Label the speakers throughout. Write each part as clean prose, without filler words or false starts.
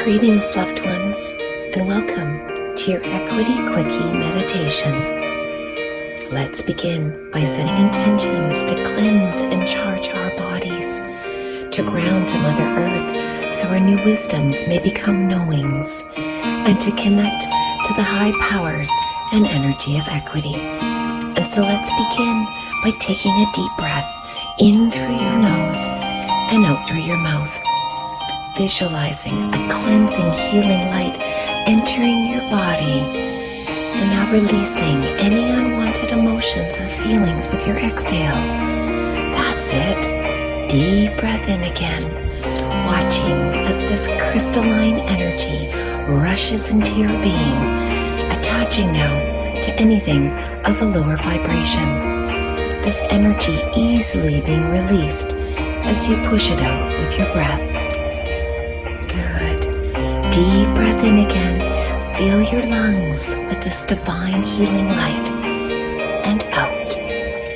Speaker 1: Greetings, loved ones, and welcome to your Equity Quickie meditation. Let's begin by setting intentions to cleanse and charge our bodies, to ground to Mother Earth so our new wisdoms may become knowings, and to connect to the high powers and energy of equity. And so let's begin by taking a deep breath in through your nose and out through your mouth. Visualizing a cleansing, healing light entering your body, and now releasing any unwanted emotions or feelings with your exhale. That's it. Deep breath in again, watching as this crystalline energy rushes into your being, attaching now to anything of a lower vibration. This energy easily being released as you push it out with your breath. Deep breath in again, fill your lungs with this divine healing light, and out,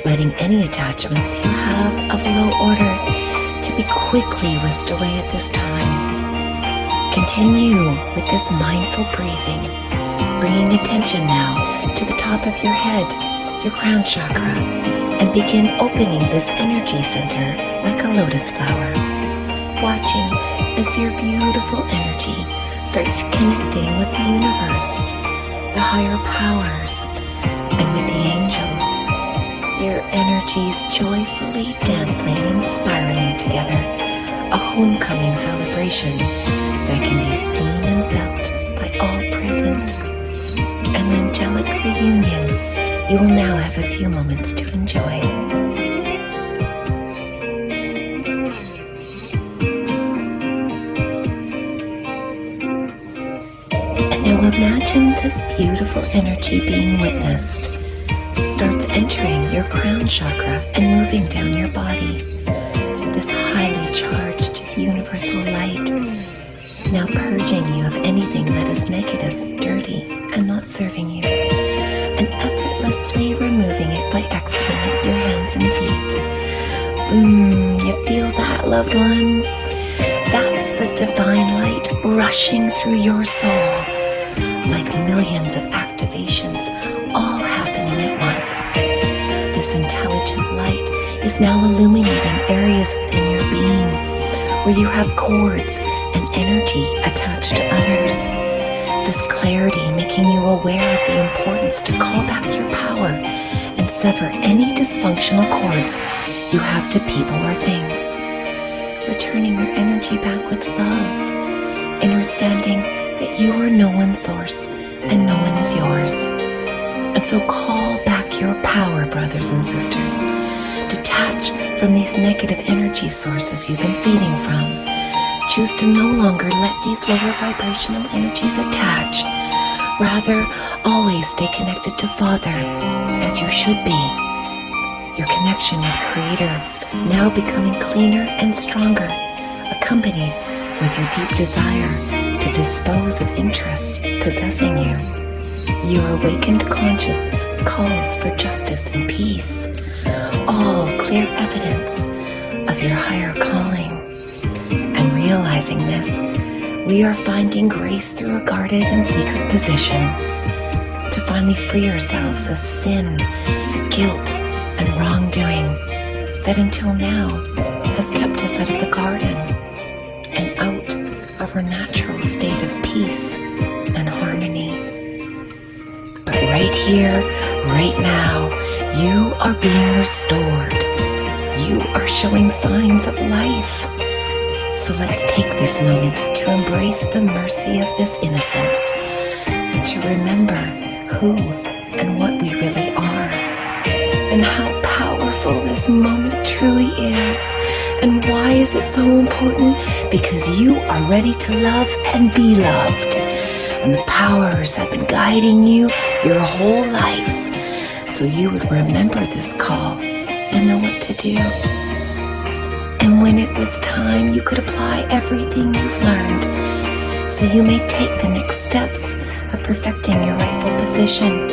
Speaker 1: letting any attachments you have of low order to be quickly whisked away at this time. Continue with this mindful breathing, bringing attention now to the top of your head, your crown chakra, and begin opening this energy center like a lotus flower, watching as your beautiful energy starts connecting with the universe, the higher powers, and with the angels. Your energies joyfully dancing and spiraling together, a homecoming celebration that can be seen and felt by all present. An angelic reunion you will now have a few moments to enjoy. Now imagine this beautiful energy being witnessed starts entering your crown chakra and moving down your body. This highly charged universal light now purging you of anything that is negative, dirty, and not serving you, and effortlessly removing it by exiting your hands and feet. You feel that, loved ones? That's the divine light rushing through your soul, like millions of activations all happening at once. This intelligent light is now illuminating areas within your being where you have cords and energy attached to others. This clarity making you aware of the importance to call back your power and sever any dysfunctional cords you have to people or things. Returning your energy back with love, understanding that you are no one's source and no one is yours. And so call back your power, brothers and sisters. Detach from these negative energy sources you've been feeding from. Choose to no longer let these lower vibrational energies attach. Rather, always stay connected to Father, as you should be. Your connection with Creator now becoming cleaner and stronger, accompanied with your deep desire to dispose of interests possessing you. Your awakened conscience calls for justice and peace, all clear evidence of your higher calling. And realizing this, we are finding grace through a guarded and secret position to finally free ourselves of sin, guilt, and wrongdoing that until now has kept us out of the garden and out of our natural state of peace and harmony. But right here, right now, you are being restored. You are showing signs of life. So let's take this moment to embrace the mercy of this innocence and to remember who and what we really are, and how powerful this moment truly is. And why is it so important? Because you are ready to love and be loved. And the powers have been guiding you your whole life, so you would remember this call and know what to do. And when it was time, you could apply everything you've learned, so you may take the next steps of perfecting your rightful position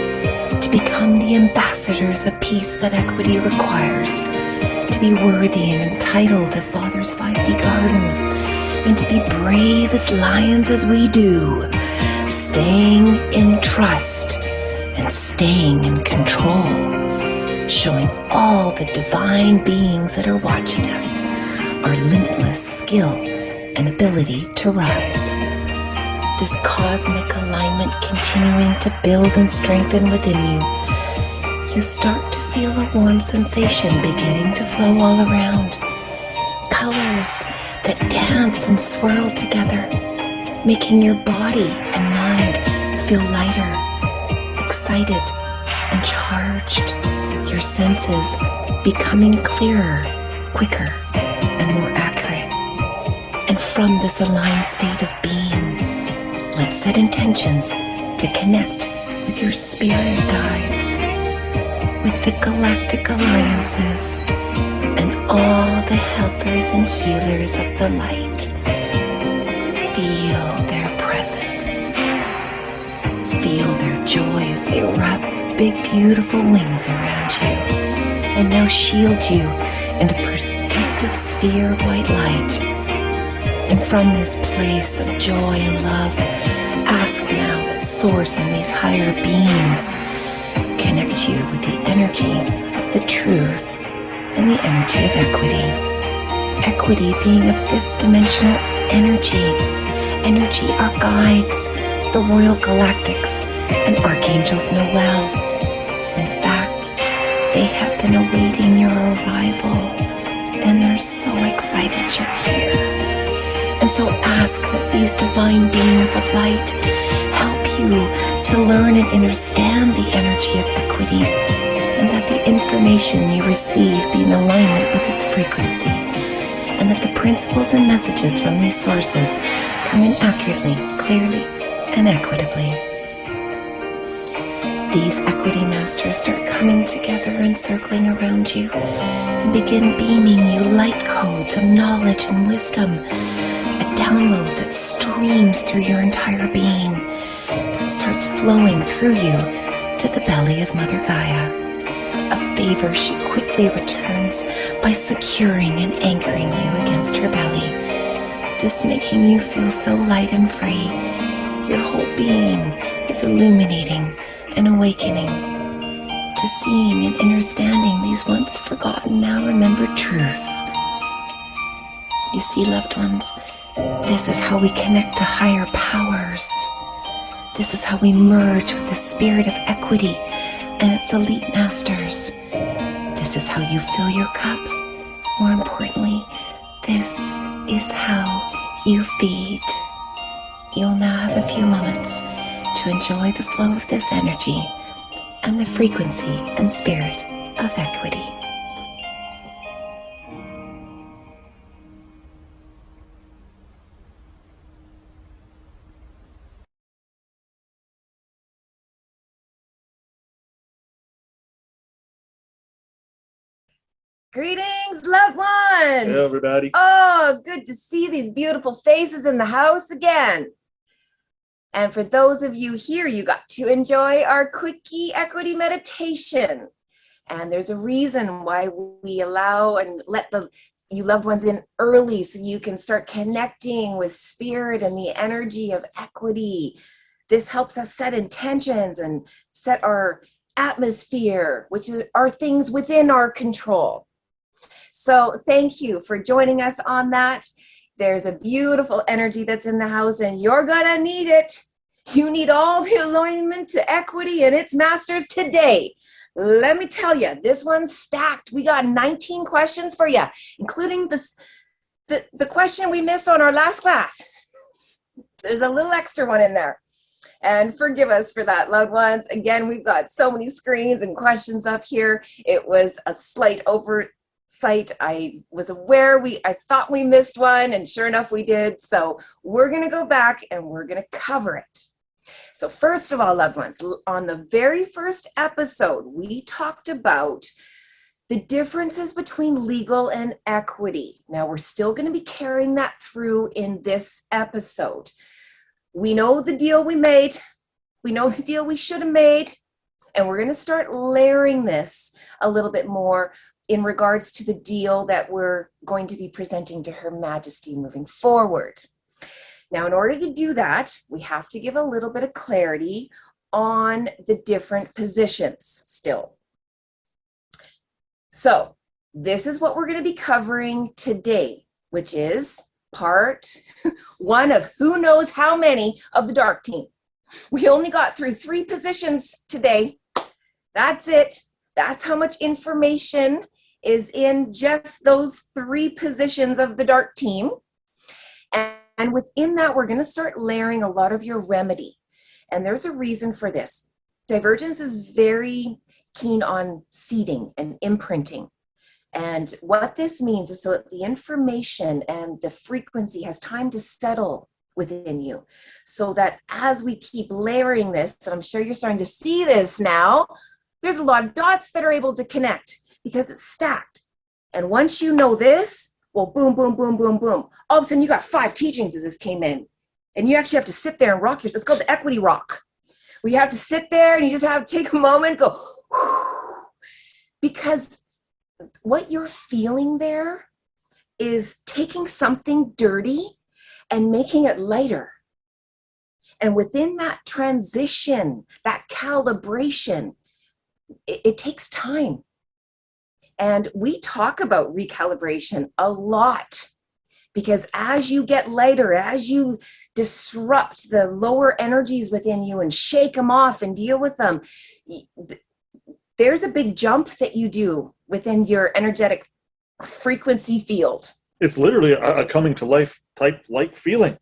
Speaker 1: to become the ambassadors of peace that equity requires, to be worthy and entitled of Father's 5D garden, and to be brave as lions as we do, staying in trust and staying in control, showing all the divine beings that are watching us our limitless skill and ability to rise. This cosmic alignment continuing to build and strengthen within you, you start to feel a warm sensation beginning to flow all around. Colors that dance and swirl together, making your body and mind feel lighter, excited, and charged. Your senses becoming clearer, quicker, and more accurate. And from this aligned state of being, let's set intentions to connect with your spirit guides, with the galactic alliances, and all the helpers and healers of the light. Feel their presence. Feel their joy as they wrap their big, beautiful wings around you and now shield you in a protective sphere of white light. And from this place of joy and love, ask now that Source and these higher beings connect you with the energy of the truth and the energy of equity. Equity being a fifth dimensional energy our guides, the royal galactics, and archangels know well. In fact, they have been awaiting your arrival, and they're so excited you're here. And so ask that these divine beings of light help you to learn and understand the energy of equity, and that the information you receive be in alignment with its frequency, and that the principles and messages from these sources come in accurately, clearly, and equitably. These equity masters start coming together and circling around you and begin beaming you light codes of knowledge and wisdom, a download that streams through your entire being, that starts flowing through you to the belly of Mother Gaia. A favor she quickly returns by securing and anchoring you against her belly, this making you feel so light and free. Your whole being is illuminating and awakening to seeing and understanding these once forgotten, now remembered truths. You see, loved ones, this is how we connect to higher powers. This is how we merge with the spirit of equity and its elite masters. This is how you fill your cup. More importantly, this is how you feed. You'll now have a few moments to enjoy the flow of this energy and the frequency and spirit of equity.
Speaker 2: Greetings, loved ones.
Speaker 3: Hey, everybody.
Speaker 2: Oh, good to see these beautiful faces in the house again. And for those of you here, you got to enjoy our quickie equity meditation. And there's a reason why we allow and let you loved ones in early so you can start connecting with spirit and the energy of equity. This helps us set intentions and set our atmosphere, which are things within our control. So thank you for joining us on that. There's a beautiful energy that's in the house, and you're gonna need it. You need all the alignment to equity and its masters today. Let me tell you, this one's stacked. We got 19 questions for you, including the question we missed on our last class. There's a little extra one in there. And forgive us for that, loved ones. Again, we've got so many screens and questions up here. It was a slight oversight. I was aware I thought we missed one, and sure enough we did. So we're going to go back and we're going to cover it. So first of all, loved ones, on the very first episode, we talked about the differences between legal and equity. Now we're still going to be carrying that through in this episode. We know the deal we made. We know the deal we should have made. And we're going to start layering this a little bit more in regards to the deal that we're going to be presenting to Her Majesty moving forward. Now, in order to do that, we have to give a little bit of clarity on the different positions still. So this is what we're going to be covering today, which is part one of who knows how many of the dark team. We only got through 3 positions today. That's it. That's how much information is in just those 3 positions of the dark team. And within that, we're going to start layering a lot of your remedy. And there's a reason for this. Divergence is very keen on seeding and imprinting. And what this means is so that the information and the frequency has time to settle within you. So that as we keep layering this, and I'm sure you're starting to see this now, there's a lot of dots that are able to connect because it's stacked. And once you know this, well, boom, boom, boom, boom, boom. All of a sudden you got 5 teachings as this came in. And you actually have to sit there and rock yourself. It's called the Equïty rock. Where you have to sit there and you just have to take a moment, go, whew, because what you're feeling there is taking something dirty and making it lighter. And within that transition, that calibration, it takes time. And we talk about recalibration a lot because as you get lighter, as you disrupt the lower energies within you and shake them off and deal with them, there's a big jump that you do within your energetic frequency field.
Speaker 3: It's literally a coming to life type like feeling.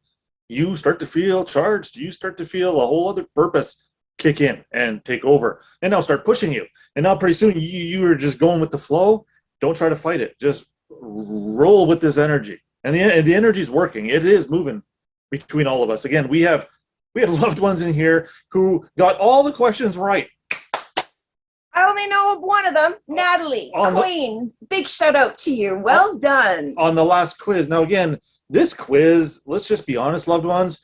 Speaker 3: You start to feel charged. You start to feel a whole other purpose kick in and take over, and now start pushing you. And now pretty soon you are just going with the flow. Don't try to fight it. Just roll with this energy. And the energy is working. It is moving between all of us. Again, we have loved ones in here who got all the questions right.
Speaker 2: I only know of one of them, Natalie, Queen. Big shout out to you. Well done. On
Speaker 3: the last quiz. Now again, this quiz, let's just be honest, loved ones,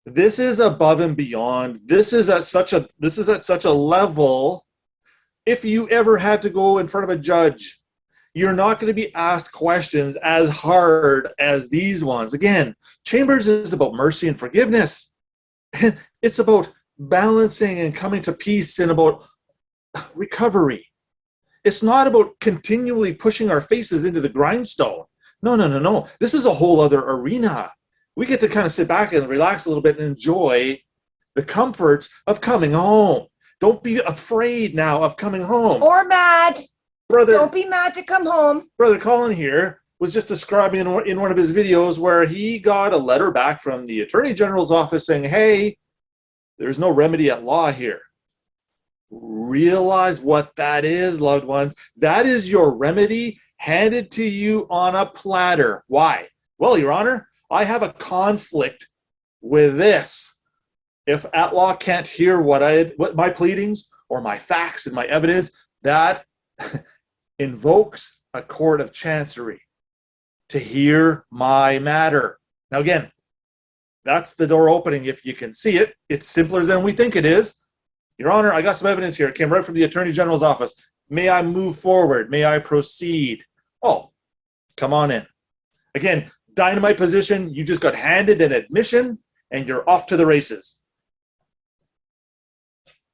Speaker 3: this is above and beyond. This is at such a level. If you ever had to go in front of a judge, you're not going to be asked questions as hard as these ones. Again, Chambers is about mercy and forgiveness. It's about balancing and coming to peace and about recovery. It's not about continually pushing our faces into the grindstone. No. This is a whole other arena. We get to kind of sit back and relax a little bit and enjoy the comforts of coming home. Don't be afraid now of coming home.
Speaker 2: Or mad.
Speaker 3: Brother,
Speaker 2: don't be mad to come home.
Speaker 3: Brother Colin here was just describing in one of his videos where he got a letter back from the Attorney General's office saying, hey, there's no remedy at law here. Realize what that is, loved ones. That is your remedy handed to you on a platter. Why? Well, Your Honor, I have a conflict with this. If at law can't hear what my pleadings or my facts and my evidence, that invokes a court of chancery to hear my matter. Now again, that's the door opening. If you can see it, it's simpler than we think it is. Your Honor, I got some evidence here. It came right from the Attorney General's office. May I move forward? May I proceed? Oh, come on in. Again, dynamite position. You just got handed an admission and you're off to the races.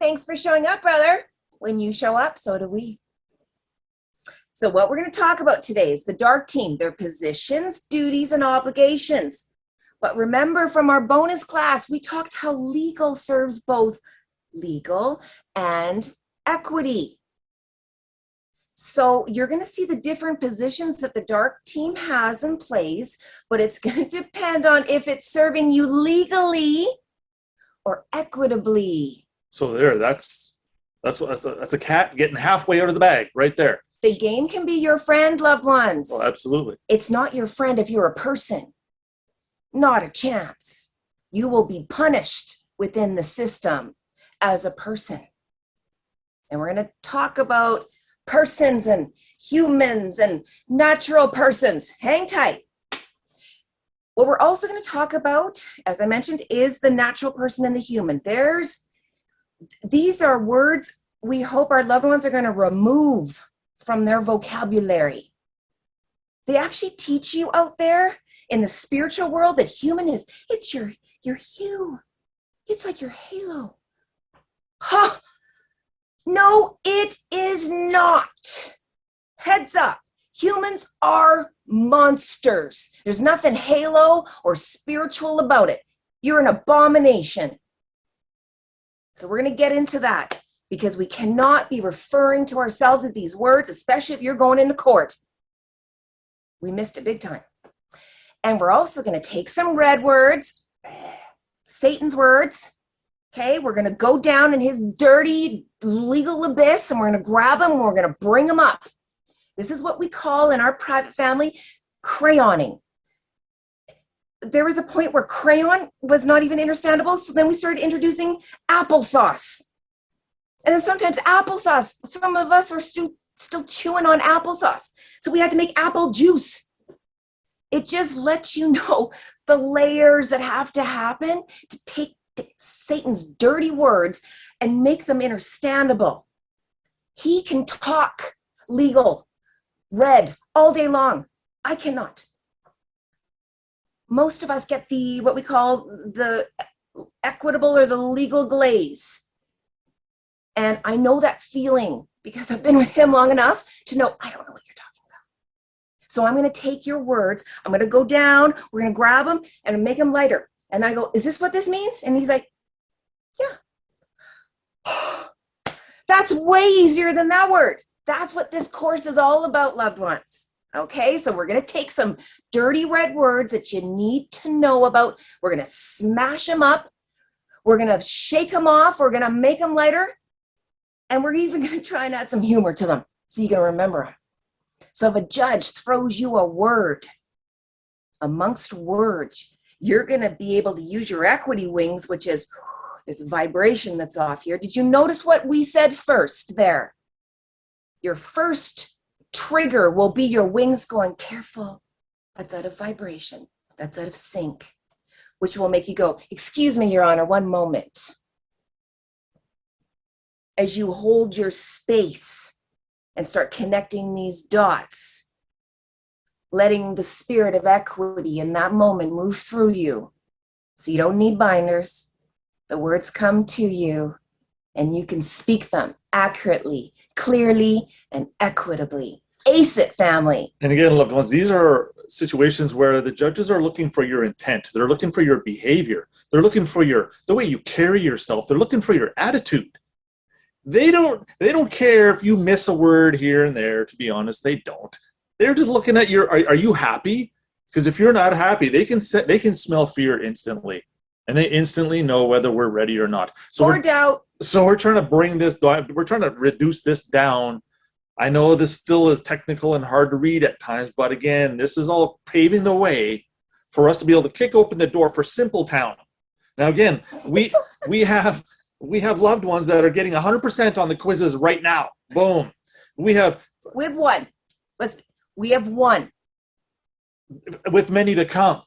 Speaker 2: Thanks for showing up, brother. When you show up, so do we. So what we're going to talk about today is the dark team, their positions, duties, and obligations. But remember from our bonus class, we talked how legal serves both legal and equity. So you're going to see the different positions that the dark team has and plays, but it's going to depend on if it's serving you legally or equitably.
Speaker 3: So there, that's a cat getting halfway out of the bag right there.
Speaker 2: The game can be your friend, loved ones.
Speaker 3: Oh, absolutely.
Speaker 2: It's not your friend if you're a person. Not a chance. You will be punished within the system as a person. And we're going to talk about persons and humans and natural persons. Hang tight. What we're also going to talk about, as I mentioned, is the natural person and the human. These are words we hope our loved ones are going to remove from their vocabulary. They actually teach you out there in the spiritual world that human is, it's your hue. It's like your halo. Huh? No, it is not. Heads up. Humans are monsters. There's nothing halo or spiritual about it. You're an abomination. So we're going to get into that because we cannot be referring to ourselves with these words, especially if you're going into court. We missed it big time. And we're also going to take some red words, Satan's words. Okay, we're going to go down in his dirty legal abyss and we're going to grab him and we're going to bring him up. This is what we call in our private family crayoning. There was a point where crayon was not even understandable, so then we started introducing applesauce. And then sometimes applesauce, some of us are still chewing on applesauce. So we had to make apple juice. It just lets you know the layers that have to happen to take Satan's dirty words and make them understandable. He can talk legal, red, all day long. I cannot. Most of us get what we call the equitable or the legal glaze. And I know that feeling because I've been with him long enough to know I don't know what you're talking about. So I'm going to take your words. I'm going to go down. We're going to grab them and make them lighter. And then I go, is this what this means? And he's like, yeah. That's way easier than that word. That's what this course is all about, loved ones. Okay, so we're going to take some dirty red words that you need to know about. We're going to smash them up. We're going to shake them off. We're going to make them lighter. And we're even going to try and add some humor to them so you can remember them. So if a judge throws you a word amongst words, you're going to be able to use your equity wings, which is there's a vibration that's off here. Did you notice what we said first there? Your first trigger will be your wings going, careful, that's out of vibration, that's out of sync, which will make you go, excuse me, Your Honor, one moment. As you hold your space and start connecting these dots, letting the spirit of equity in that moment move through you. So you don't need binders. The words come to you and you can speak them accurately, clearly, and equitably. Ace it, family.
Speaker 3: And again, loved ones, these are situations where the judges are looking for your intent. They're looking for your behavior. They're looking for the way you carry yourself. They're looking for your attitude. They don't care if you miss a word here and there, to be honest, they don't. They're just looking at are you happy? Because if you're not happy, they can smell fear instantly. And they instantly know whether we're ready or not.
Speaker 2: Or doubt.
Speaker 3: So we're trying to reduce this down. I know this still is technical and hard to read at times, but again, this is all paving the way for us to be able to kick open the door for Simple Town. Now again, we have loved ones that are getting 100% on the quizzes right now. Boom. We have
Speaker 2: one. We have one.
Speaker 3: With many to come.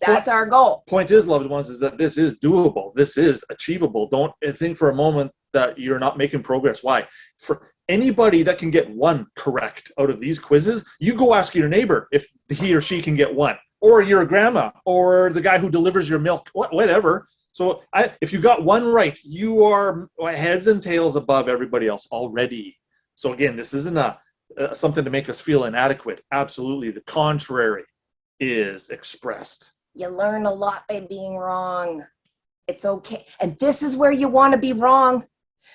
Speaker 2: That's our goal.
Speaker 3: Point is, loved ones, is that this is doable. This is achievable. Don't think for a moment that you're not making progress. Why? For anybody that can get one correct out of these quizzes, you go ask your neighbor if he or she can get one, or your grandma, or the guy who delivers your milk, whatever. So if you got one right, you are heads and tails above everybody else already. So again, this isn't something to make us feel inadequate. Absolutely. The contrary is expressed.
Speaker 2: You learn a lot by being wrong. It's okay. And this is where you want to be wrong.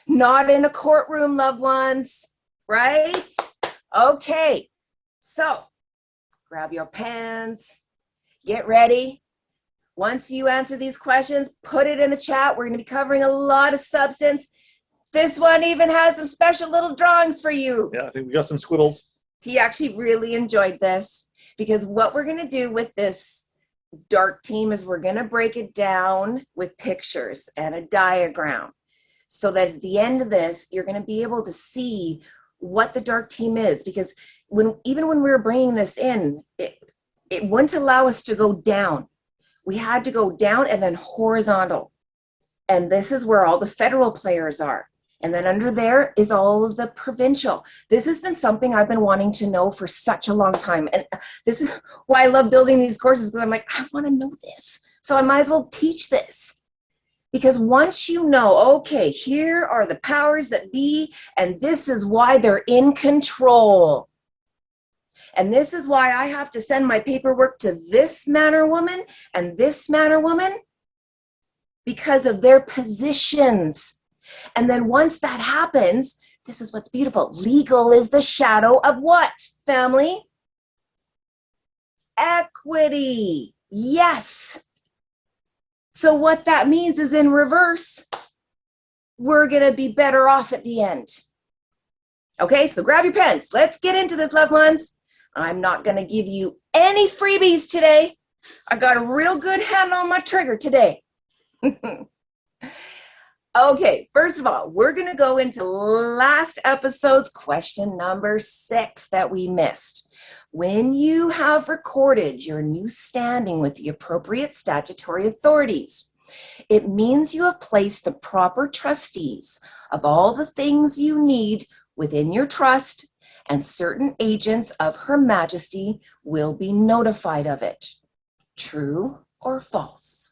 Speaker 2: Not in a courtroom, loved ones. Right? Okay. So grab your pens. Get ready. Once you answer these questions, put it in the chat. We're going to be covering a lot of substance. This one even has some special little drawings for you.
Speaker 3: Yeah, I think we got some squibbles.
Speaker 2: He actually really enjoyed this because what we're going to do with this dark team is we're going to break it down with pictures and a diagram so that at the end of this, you're going to be able to see what the dark team is. Because even when we were bringing this in, it wouldn't allow us to go down. We had to go down and then horizontal. And this is where all the federal players are. And then under there is all of the provincial. This has been something I've been wanting to know for such a long time. And this is why I love building these courses, because I'm like, I want to know this. So I might as well teach this. Because once you know, okay, here are the powers that be, and this is why they're in control. And this is why I have to send my paperwork to this man or woman and this man or woman, because of their positions. And then once that happens, this is what's beautiful. Legal is the shadow of what, family? Equity. Yes. So what that means is, in reverse, we're going to be better off at the end. Okay, so grab your pens. Let's get into this, loved ones. I'm not going to give you any freebies today. I got a real good handle on my trigger today. Okay, first of all, we're going to go into last episode's question number 6 that we missed. When you have recorded your new standing with the appropriate statutory authorities, it means you have placed the proper trustees of all the things you need within your trust, and certain agents of Her Majesty will be notified of it. True or false?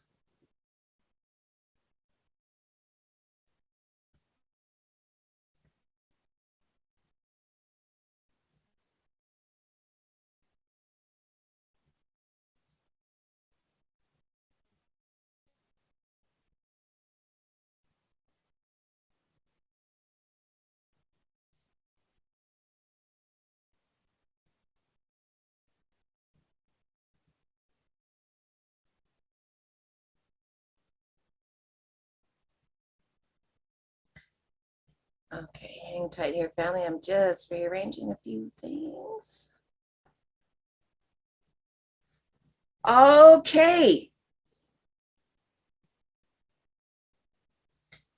Speaker 2: Okay, hang tight here, family. I'm just rearranging a few things. Okay.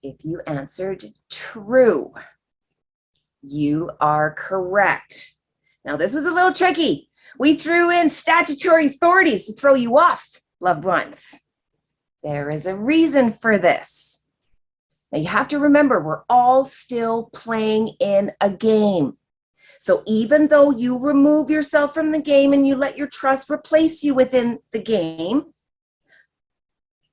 Speaker 2: If you answered true, you are correct. Now, this was a little tricky. We threw in statutory authorities to throw you off, loved ones. There is a reason for this. Now, you have to remember, we're all still playing in a game. So even though you remove yourself from the game and you let your trust replace you within the game,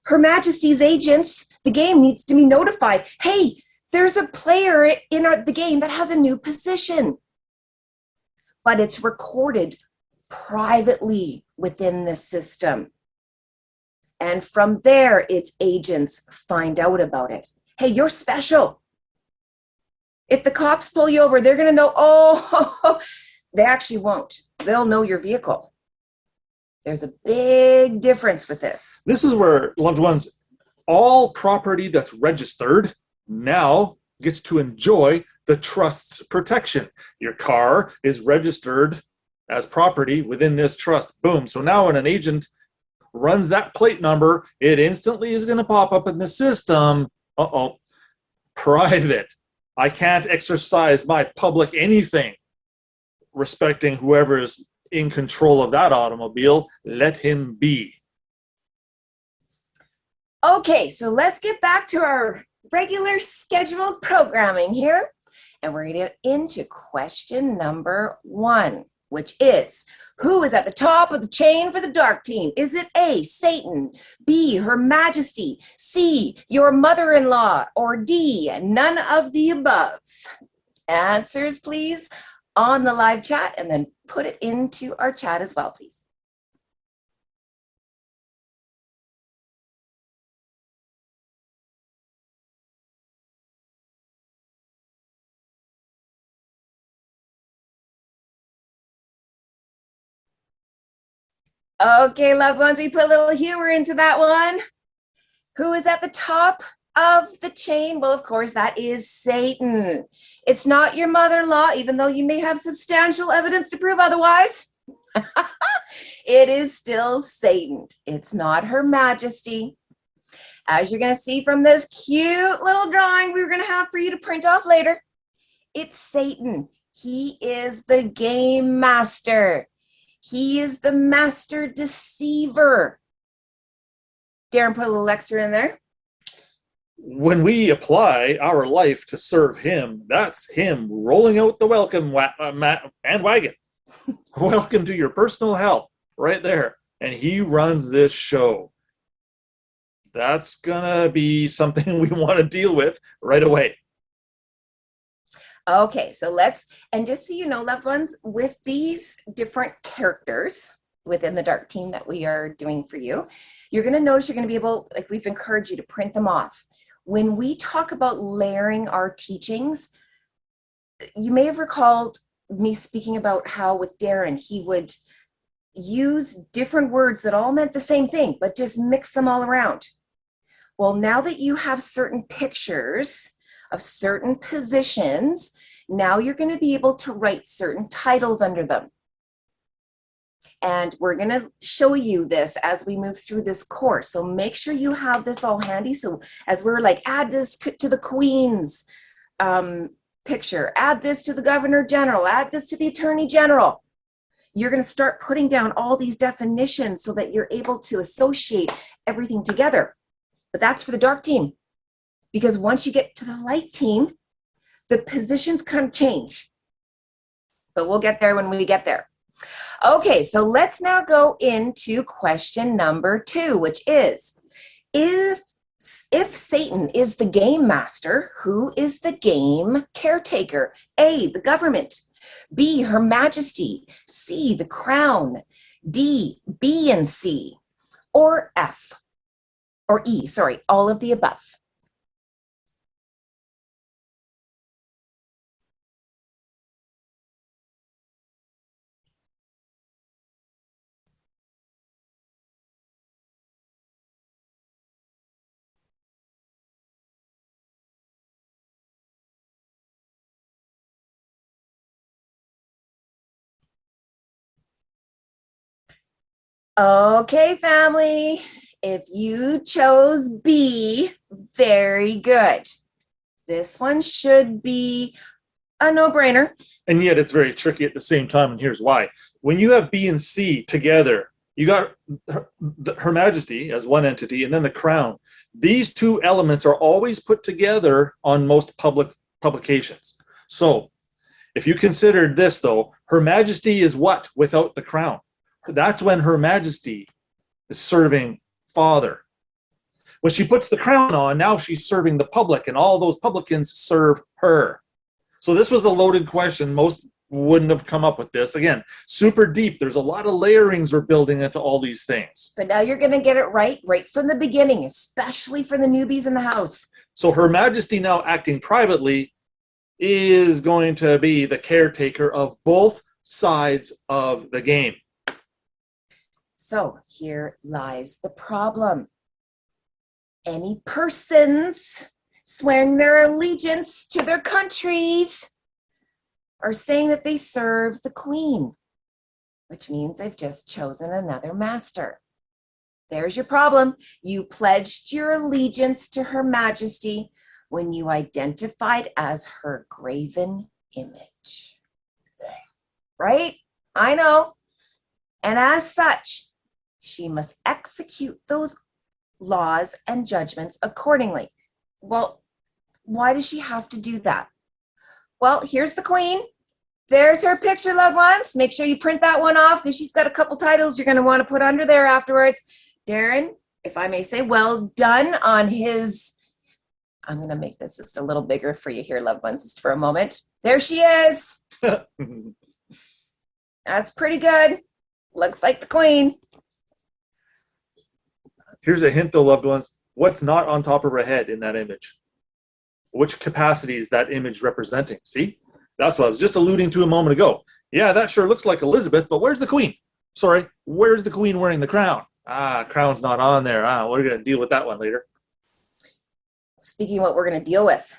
Speaker 2: Her Majesty's agents, the game needs to be notified. Hey, there's a player in the game that has a new position. But it's recorded privately within the system. And from there, its agents find out about it. Hey, you're special. If the cops pull you over, they're going to know, oh, they actually won't. They'll know your vehicle. There's a big difference with this.
Speaker 3: This is where, loved ones, all property that's registered now gets to enjoy the trust's protection. Your car is registered as property within this trust. Boom. So now when an agent runs that plate number, it instantly is going to pop up in the system. Private. I can't exercise my public anything respecting whoever's in control of that automobile. Let him be.
Speaker 2: Okay, so let's get back to our regular scheduled programming here. And we're going to get into question number 1, which is, who is at the top of the chain for the dark team? Is it A, Satan, B, Her Majesty, C, your mother-in-law, or D, none of the above? Answers, please, on the live chat, and then put it into our chat as well, please. Okay, loved ones, we put a little humor into that one. Who is at the top of the chain? Well, of course, that is Satan. It's not your mother-in-law, even though you may have substantial evidence to prove otherwise. It is still Satan. It's not Her Majesty. As you're going to see from this cute little drawing we're going to have for you to print off later, it's Satan. He is the game master. He is the master deceiver. Darren put a little extra in there.
Speaker 3: when we apply our life to serve him, that's him rolling out the welcome bandwagon. Welcome to your personal hell right there. And he runs this show. That's gonna be something we want to deal with right away.
Speaker 2: Okay, so let's, and just so you know, loved ones, with these different characters within the dark team that we are doing for you, you're going to notice you're going to be able, like we've encouraged you to print them off. When we talk about layering our teachings, you may have recalled me speaking about how with Darren, he would use different words that all meant the same thing, but just mix them all around. Well, now that you have certain pictures of certain positions, now you're going to be able to write certain titles under them. And we're going to show you this as we move through this course. So make sure you have this all handy. So as we're like, add this to the Queen's picture, add this to the Governor General, add this to the Attorney General. You're going to start putting down all these definitions so that you're able to associate everything together. But that's for the dark team. Because once you get to the light team, the positions kind of change. But we'll get there when we get there. Okay, so let's now go into question number 2, which is, if Satan is the game master, who is the game caretaker? A, the government. B, Her Majesty. C, the crown. D, B and C. Or F, or E, sorry, all of the above. Okay, family, if you chose B, very good. This one should be a no-brainer.
Speaker 3: And yet it's very tricky at the same time, and here's why. When you have B and C together, you got Her Majesty as one entity, and then the crown. These two elements are always put together on most public publications. So if you considered this, though, Her Majesty is what without the crown? That's when Her Majesty is serving Father. When she puts the crown on, now she's serving the public, and all those publicans serve her. So this was a loaded question. Most wouldn't have come up with this. Again, super deep. There's a lot of layerings we're building into all these things.
Speaker 2: But now you're going to get it right from the beginning, especially for the newbies in the house.
Speaker 3: So Her Majesty, now acting privately, is going to be the caretaker of both sides of the game.
Speaker 2: So here lies the problem. Any persons swearing their allegiance to their countries are saying that they serve the Queen, which means they've just chosen another master. There's your problem. You pledged your allegiance to Her Majesty when you identified as her graven image. Right? I know. And as such, she must execute those laws and judgments accordingly. Well, why does she have to do that? Well, here's the Queen. There's her picture, loved ones. Make sure you print that one off because she's got a couple titles you're going to want to put under there afterwards. Darren, if I may say, well done on his, I'm going to make this just a little bigger for you here, loved ones, just for a moment. There she is. That's pretty good. Looks like the Queen.
Speaker 3: Here's a hint, though, loved ones. What's not on top of her head in that image? Which capacity is that image representing? See? That's what I was just alluding to a moment ago. Yeah, that sure looks like Elizabeth, but where's the Queen? Sorry, where's the Queen wearing the crown? Crown's not on there. We're going to deal with that one later.
Speaker 2: Speaking of what we're going to deal with,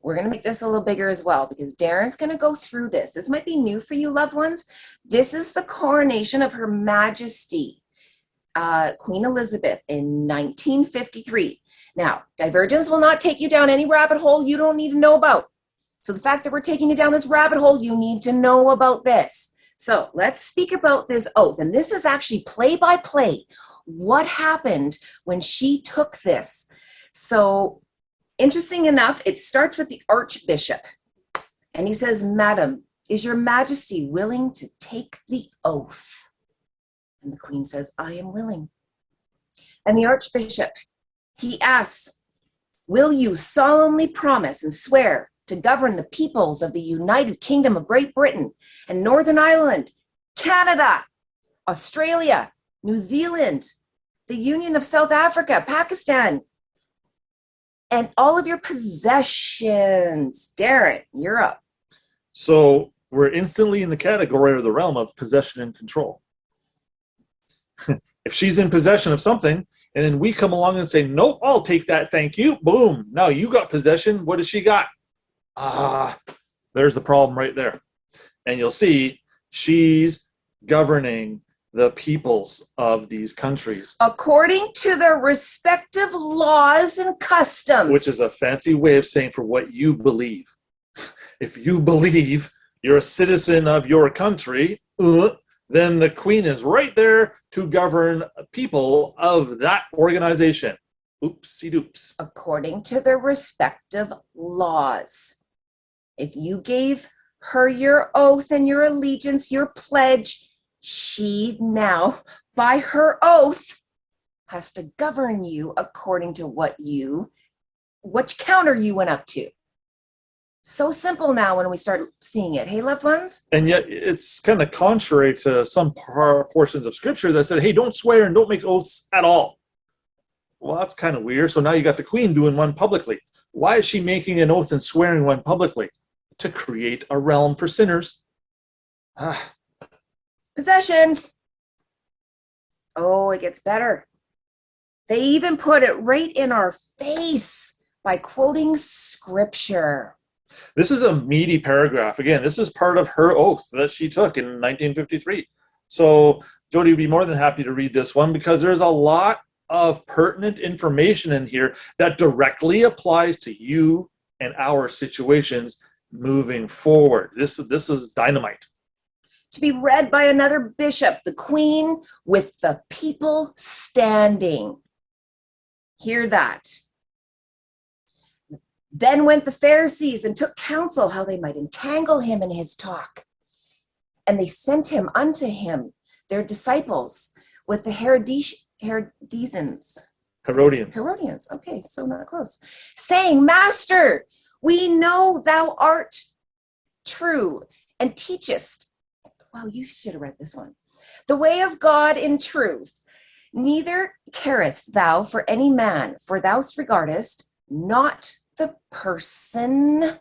Speaker 2: we're going to make this a little bigger as well because Darren's going to go through this. This might be new for you, loved ones. This is the coronation of Her Majesty, Queen Elizabeth, in 1953. Now, divergence will not take you down any rabbit hole you don't need to know about. So the fact that we're taking you down this rabbit hole, you need to know about this. So let's speak about this oath. And this is actually play by play. What happened when she took this? So Interesting enough, it starts with the Archbishop. And he says, Madam, is your Majesty willing to take the oath? And the Queen says, I am willing. And the Archbishop, he asks, will you solemnly promise and swear to govern the peoples of the United Kingdom of Great Britain and Northern Ireland, Canada, Australia, New Zealand, the Union of South Africa, Pakistan, and all of your possessions? Darren, you're up.
Speaker 3: So we're instantly in the category or the realm of possession and control. If she's in possession of something, and then we come along and say, nope, I'll take that, thank you. Boom. Now you got possession. What does she got? There's the problem right there. And you'll see she's governing the peoples of these countries.
Speaker 2: According to their respective laws and customs.
Speaker 3: Which is a fancy way of saying for what you believe. If you believe you're a citizen of your country, then the Queen is right there to govern people of that organization. Oopsie doops.
Speaker 2: According to their respective laws. If you gave her your oath and your allegiance, your pledge, she now, by her oath, has to govern you according to which counter you went up to. So simple now when we start seeing it. Hey, loved ones?
Speaker 3: And yet it's kind of contrary to some portions of scripture that said, hey, don't swear and don't make oaths at all. Well, that's kind of weird. So now you got the Queen doing one publicly. Why is she making an oath and swearing one publicly? To create a realm for sinners.
Speaker 2: Possessions. Oh, it gets better. They even put it right in our face by quoting scripture.
Speaker 3: This is a meaty paragraph. Again, this is part of her oath that she took in 1953. So Jody would be more than happy to read this one because there's a lot of pertinent information in here that directly applies to you and our situations moving forward. This is dynamite.
Speaker 2: To be read by another bishop, the Queen with the people standing. Hear that. Then went the Pharisees and took counsel how they might entangle him in his talk. And they sent him unto him, their disciples, with the Herodians. Okay, so not close. Saying, Master, we know thou art true and teachest. Wow, you should have read this one. The way of God in truth. Neither carest thou for any man, for thou regardest not the person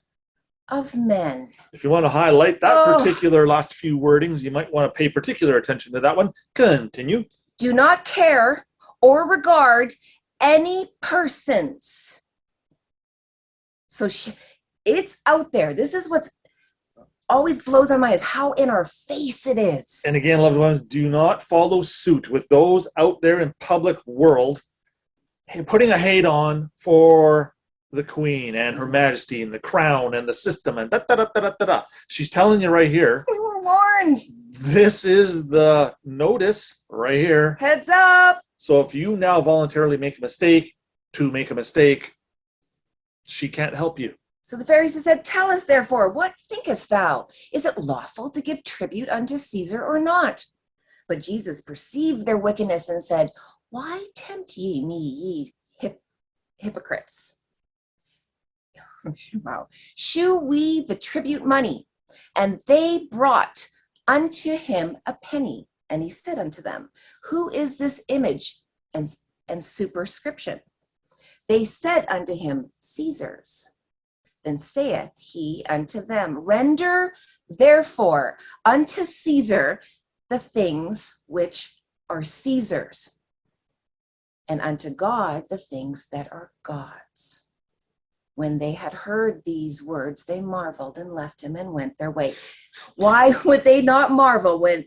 Speaker 2: of men.
Speaker 3: If you want to highlight that particular last few wordings, you might want to pay particular attention to that one. Continue.
Speaker 2: Do not care or regard any persons. So it's out there. This is what's always blows our mind, is how in our face it is.
Speaker 3: And again, loved ones, do not follow suit with those out there in public world putting a hate on for the Queen and Her Majesty and the crown and the system and da-da-da-da-da-da. She's telling you right here.
Speaker 2: We were warned.
Speaker 3: This is the notice right here.
Speaker 2: Heads up.
Speaker 3: So if you now voluntarily make a mistake, she can't help you.
Speaker 2: So the Pharisees said, Tell us therefore, what thinkest thou? Is it lawful to give tribute unto Caesar or not? But Jesus perceived their wickedness and said, Why tempt ye me, ye hypocrites? Wow. Shew we the tribute money. And they brought unto him a penny. And he said unto them, Who is this image and superscription? They said unto him, Caesar's. Then saith he unto them, Render therefore unto Caesar the things which are Caesar's, and unto God the things that are God's. When they had heard these words, they marveled and left him and went their way. Why would they not marvel when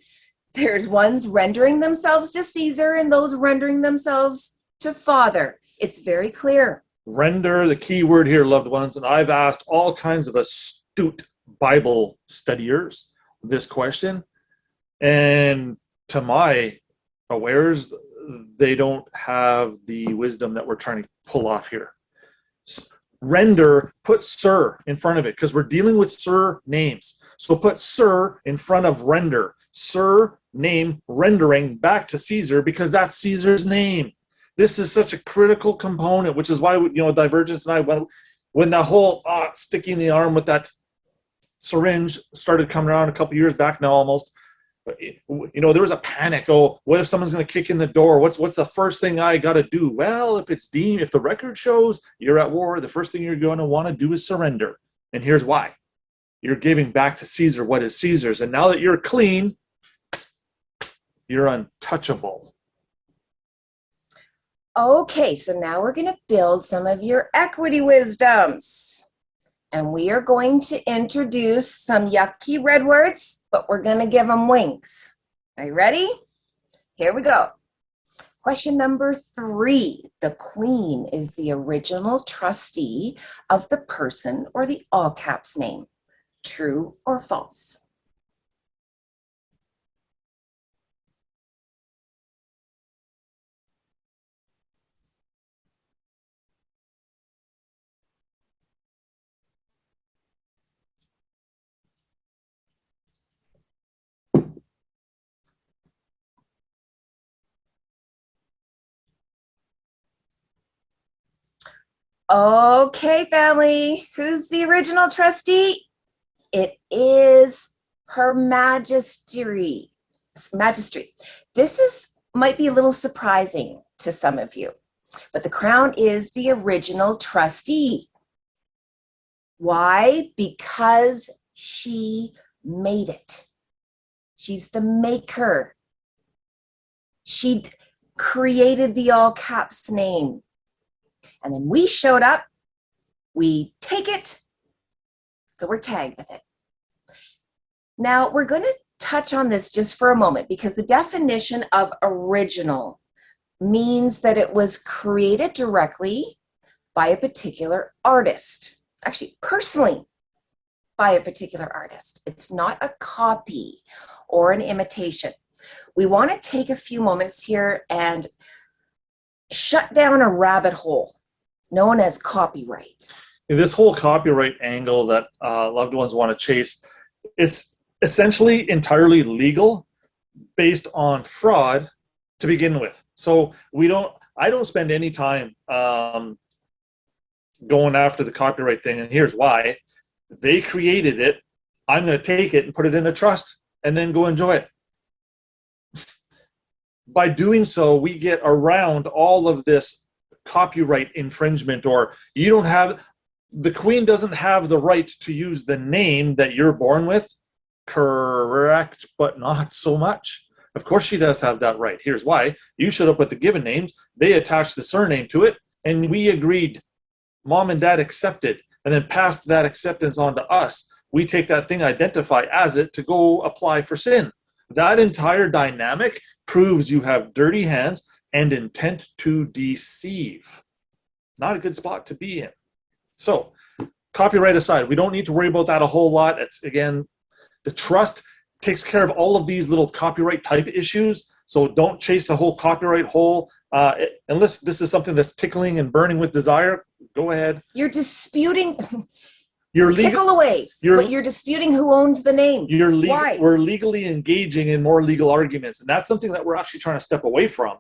Speaker 2: there's ones rendering themselves to Caesar and those rendering themselves to Father? It's very clear.
Speaker 3: Render, the key word here, loved ones, and I've asked all kinds of astute Bible studiers this question, and to my awares, they don't have the wisdom that we're trying to pull off here. render, put sir in front of it because we're dealing with sir names. So put sir in front of render. Sir name rendering back to Caesar because that's Caesar's name. This is such a critical component, which is why, Divergence and I went when the whole sticking the arm with that syringe started coming around a couple years back now almost. There was a panic. Oh, what if someone's going to kick in the door? What's the first thing I got to do? Well, if the record shows you're at war, the first thing you're going to want to do is surrender. And here's why. You're giving back to Caesar what is Caesar's. And now that you're clean, you're untouchable.
Speaker 2: Okay, so now we're going to build some of your equity wisdoms. And we are going to introduce some yucky red words, but we're going to give them wings. Are you ready? Here we go. Question number 3. The queen is the original trustee of the person or the all caps name. True or false? Okay, family, who's the original trustee? It is Her Majesty. This might be a little surprising to some of you, but the crown is the original trustee. Why? Because she made it. She's the maker. She created the all caps name. And then we showed up, we take it, so we're tagged with it. Now, we're going to touch on this just for a moment because the definition of original means that it was created directly by a particular artist, actually personally by a particular artist. It's not a copy or an imitation. We want to take a few moments here and shut down a rabbit hole known as copyright.
Speaker 3: This whole copyright angle that loved ones want to chase, it's essentially entirely legal based on fraud to begin with. So I don't spend any time going after the copyright thing, and here's why. They created it. I'm going to take it and put it in a trust and then go enjoy it. By doing so, we get around all of this copyright infringement, or the queen doesn't have the right to use the name that you're born with. Correct, but not so much. Of course she does have that right. Here's why. You showed up with the given names, they attached the surname to it, and we agreed. Mom and dad accepted, and then passed that acceptance on to us. We take that thing, identify as it, to go apply for sin. That entire dynamic proves you have dirty hands and intent to deceive. Not a good spot to be in. So, copyright aside, we don't need to worry about that a whole lot. It's, again, the trust takes care of all of these little copyright type issues. So don't chase the whole copyright hole. Unless this is something that's tickling and burning with desire, go ahead.
Speaker 2: You're disputing... Tickle away, but you're disputing who owns the name. Why?
Speaker 3: We're legally engaging in more legal arguments, and that's something that we're actually trying to step away from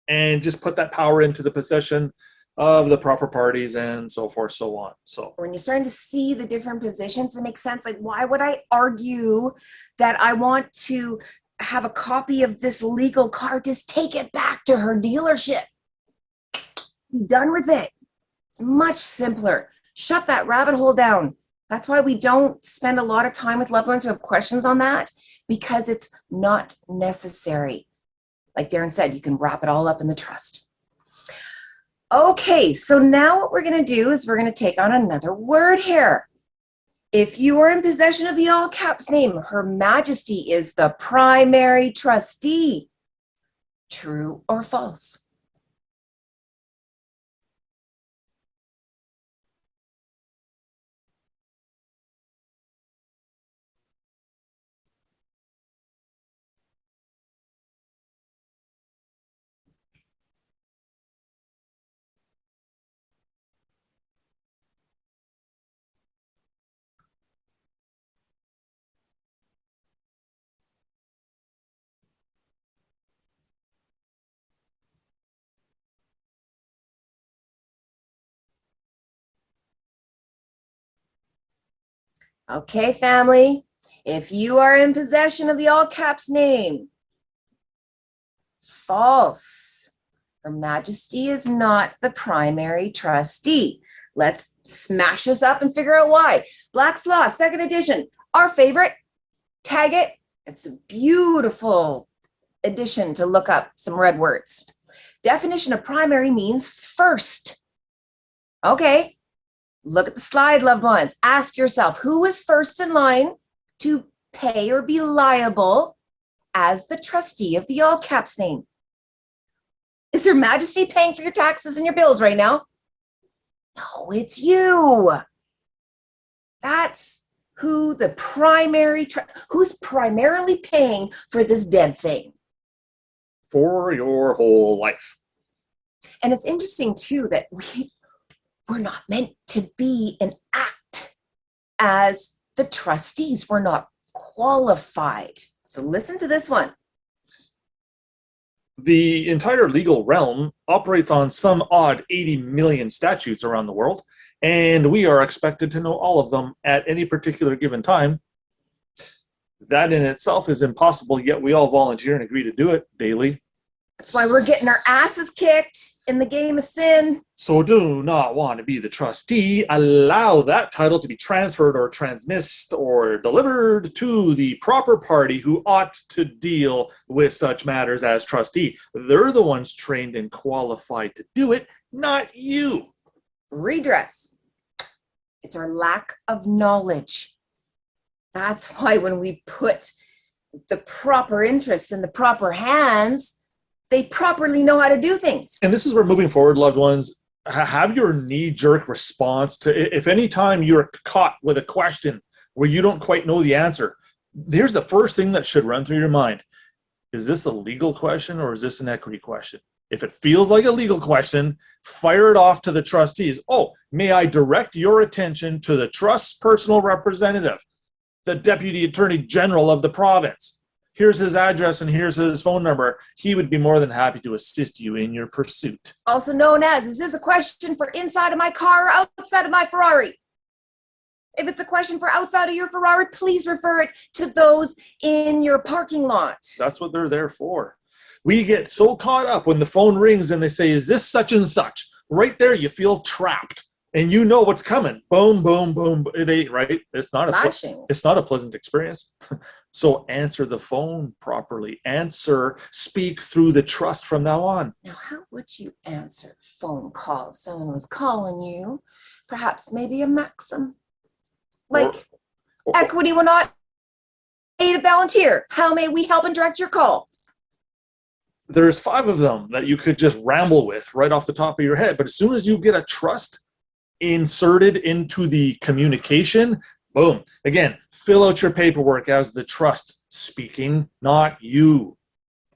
Speaker 3: and just put that power into the possession of the proper parties and so forth, so on. So
Speaker 2: when you're starting to see the different positions, it makes sense. Like, why would I argue that I want to have a copy of this legal car? Just take it back to her dealership. Be done with it. It's much simpler. Shut that rabbit hole down. That's why we don't spend a lot of time with loved ones who have questions on that, because it's not necessary. Like Darren said, you can wrap it all up in the trust. Okay, so now what we're going to do is we're going to take on another word here. If you are in possession of the all caps name, Her Majesty is the primary trustee. True or false? Okay, family, if you are in possession of the all caps name, false. Her Majesty is not the primary trustee. Let's smash this up and figure out why. Black's Law, second edition, our favorite. Tag it. It's a beautiful edition to look up some red words. Definition of primary means first. Okay, look at the slide, loved ones. Ask yourself, who is first in line to pay or be liable as the trustee of the all caps name? Is Her Majesty paying for your taxes and your bills right now? No, it's you. That's who the who's primarily paying for this dead thing.
Speaker 3: For your whole life.
Speaker 2: And it's interesting too that we're not meant to be and act as the trustees. We're not qualified. So listen to this one.
Speaker 3: The entire legal realm operates on some odd 80 million statutes around the world, and we are expected to know all of them at any particular given time. That in itself is impossible, yet we all volunteer and agree to do it daily.
Speaker 2: That's why we're getting our asses kicked in the game of sin.
Speaker 3: So do not want to be the trustee. Allow that title to be transferred or transmissed or delivered to the proper party who ought to deal with such matters as trustee. They're the ones trained and qualified to do it, not you.
Speaker 2: Redress. It's our lack of knowledge. That's why when we put the proper interests in the proper hands, they properly know how to do things.
Speaker 3: And this is where, moving forward, loved ones, have your knee-jerk response to, if any time you're caught with a question where you don't quite know the answer, here's the first thing that should run through your mind. Is this a legal question or is this an equity question? If it feels like a legal question, fire it off to the trustees. Oh, may I direct your attention to the trust's personal representative, the Deputy Attorney General of the province. Here's his address and here's his phone number. He would be more than happy to assist you in your pursuit.
Speaker 2: Also known as, is this a question for inside of my car or outside of my Ferrari? If it's a question for outside of your Ferrari, please refer it to those in your parking lot.
Speaker 3: That's what they're there for. We get so caught up when the phone rings and they say, is this such and such? Right there, you feel trapped. And you know what's coming. Boom, boom, boom. Right? It's not a pleasant experience. So answer the phone properly. Speak through the trust from now on.
Speaker 2: Now, how would you answer a phone call if someone was calling you? Perhaps maybe a maxim. Like, Equity will not aid a volunteer. How may we help and direct your call?
Speaker 3: There's 5 of them that you could just ramble with right off the top of your head. But as soon as you get a trust inserted into the communication, boom. Again, fill out your paperwork as the trust speaking, not you.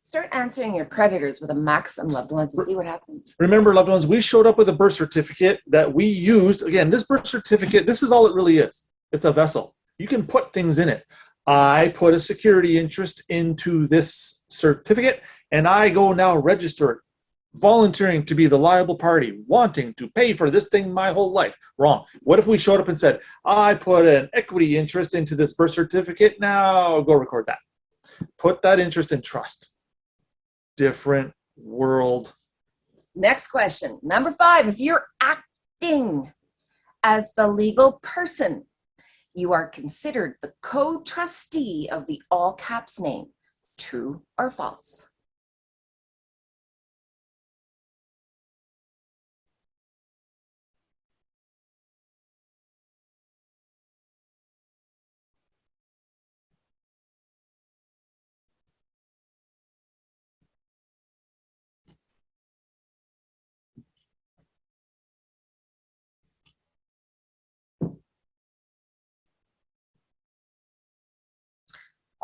Speaker 2: Start answering your creditors with a maxim, loved ones, and see what happens.
Speaker 3: Remember, loved ones, we showed up with a birth certificate that we used. Again, this birth certificate, this is all it really is. It's a vessel. You can put things in it. I put a security interest into this certificate, and I go now register it, volunteering to be the liable party, wanting to pay for this thing my whole life. Wrong. What if we showed up and said, I put an equity interest into this birth certificate, now go record that. Put that interest in trust. Different world.
Speaker 2: Next question. Number 5, if you're acting as the legal person, you are considered the co-trustee of the all caps name. True or false?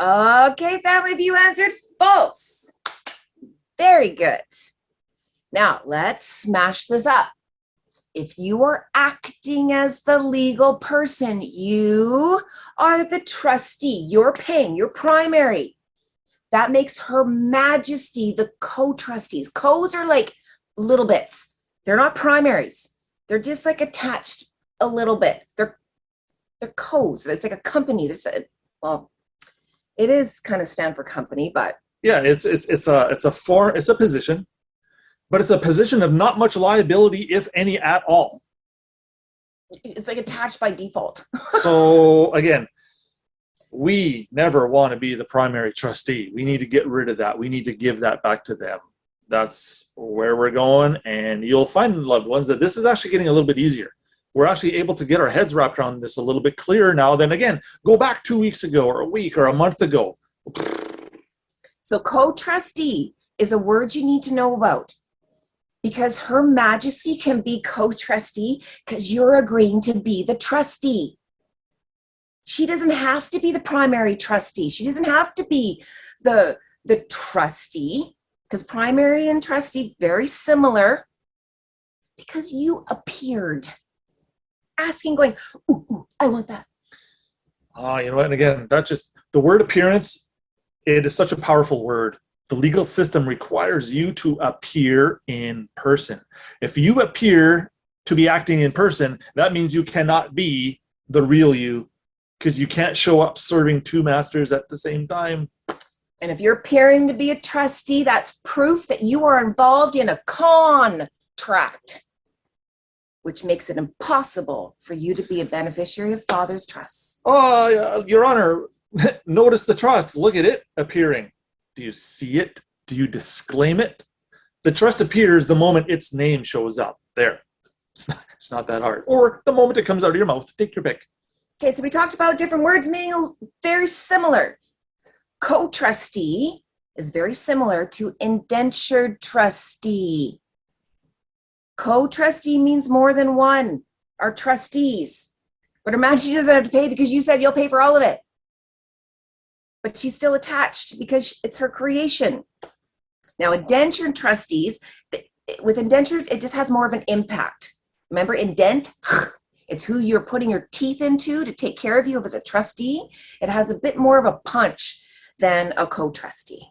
Speaker 2: Okay, family, if you answered false. Very good. Now, let's smash this up. If you are acting as the legal person, you are the trustee. You're paying, you're primary. That makes Her Majesty the co-trustees. Co's are like little bits. They're not primaries. They're just like attached a little bit. They're They're co's. It's like a company. Well, it is kind of stand for company, but
Speaker 3: yeah, it's a position, but it's a position of not much liability, if any at all.
Speaker 2: it's like attached by default.
Speaker 3: So again, we never want to be the primary trustee. We need to get rid of that. We need to give that back to them. That's where we're going. And you'll find, loved ones, that this is actually getting a little bit easier. We're actually able to get our heads wrapped around this a little bit clearer now than, again, go back 2 weeks ago or a week or a month ago.
Speaker 2: So co-trustee is a word you need to know about, because Her Majesty can be co-trustee because you're agreeing to be the trustee. She doesn't have to be the primary trustee. She doesn't have to be the trustee, because primary and trustee, very similar, because you appeared asking, going, ooh, I want that.
Speaker 3: You know what? And again, that's just the word appearance. It is such a powerful word. The legal system requires you to appear in person. If you appear to be acting in person, that means you cannot be the real you, because you can't show up serving two masters at the same time.
Speaker 2: And if you're appearing to be a trustee, that's proof that you are involved in a contract, which makes it impossible for you to be a beneficiary of Father's trusts.
Speaker 3: Oh, Your Honor, notice the trust. Look at it appearing. Do you see it? Do you disclaim it? The trust appears the moment its name shows up. There. It's not that hard. Or the moment it comes out of your mouth. Take your pick.
Speaker 2: Okay, so we talked about different words meaning very similar. Co-trustee is very similar to indentured trustee. Co-trustee means more than one are trustees. But Her Majesty doesn't have to pay because you said you'll pay for all of it. But she's still attached because it's her creation. Now, indentured trustees, with indentured, it just has more of an impact. Remember, indent? It's who you're putting your teeth into to take care of you as a trustee. It has a bit more of a punch than a co-trustee.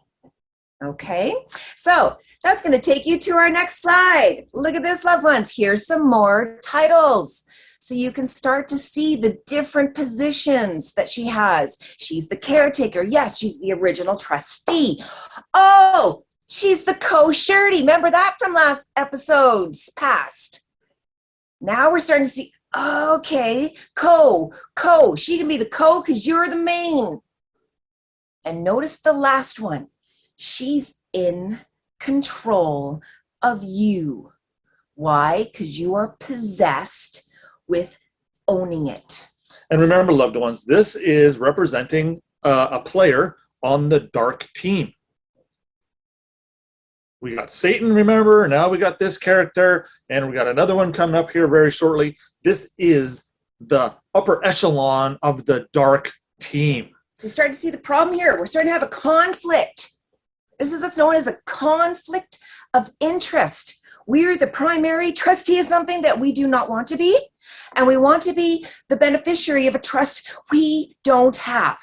Speaker 2: Okay, so that's going to take you to our next slide. Look at this, loved ones. Here's some more titles, so you can start to see the different positions that she has. She's the caretaker. Yes, she's the original trustee. Oh, she's the co-surety. Remember that from last episodes past. Now we're starting to see, okay, co. She can be the co because you're the main. And notice the last one. She's in control of you. Why? Because you are possessed with owning it.
Speaker 3: And remember, loved ones, this is representing a player on the dark team. We got Satan, remember? Now we got this character, and we got another one coming up here very shortly. This is the upper echelon of the dark team.
Speaker 2: So you start to see the problem here. We're starting to have a conflict. This is what's known as a conflict of interest. We're the primary trustee of something that we do not want to be, and we want to be the beneficiary of a trust we don't have.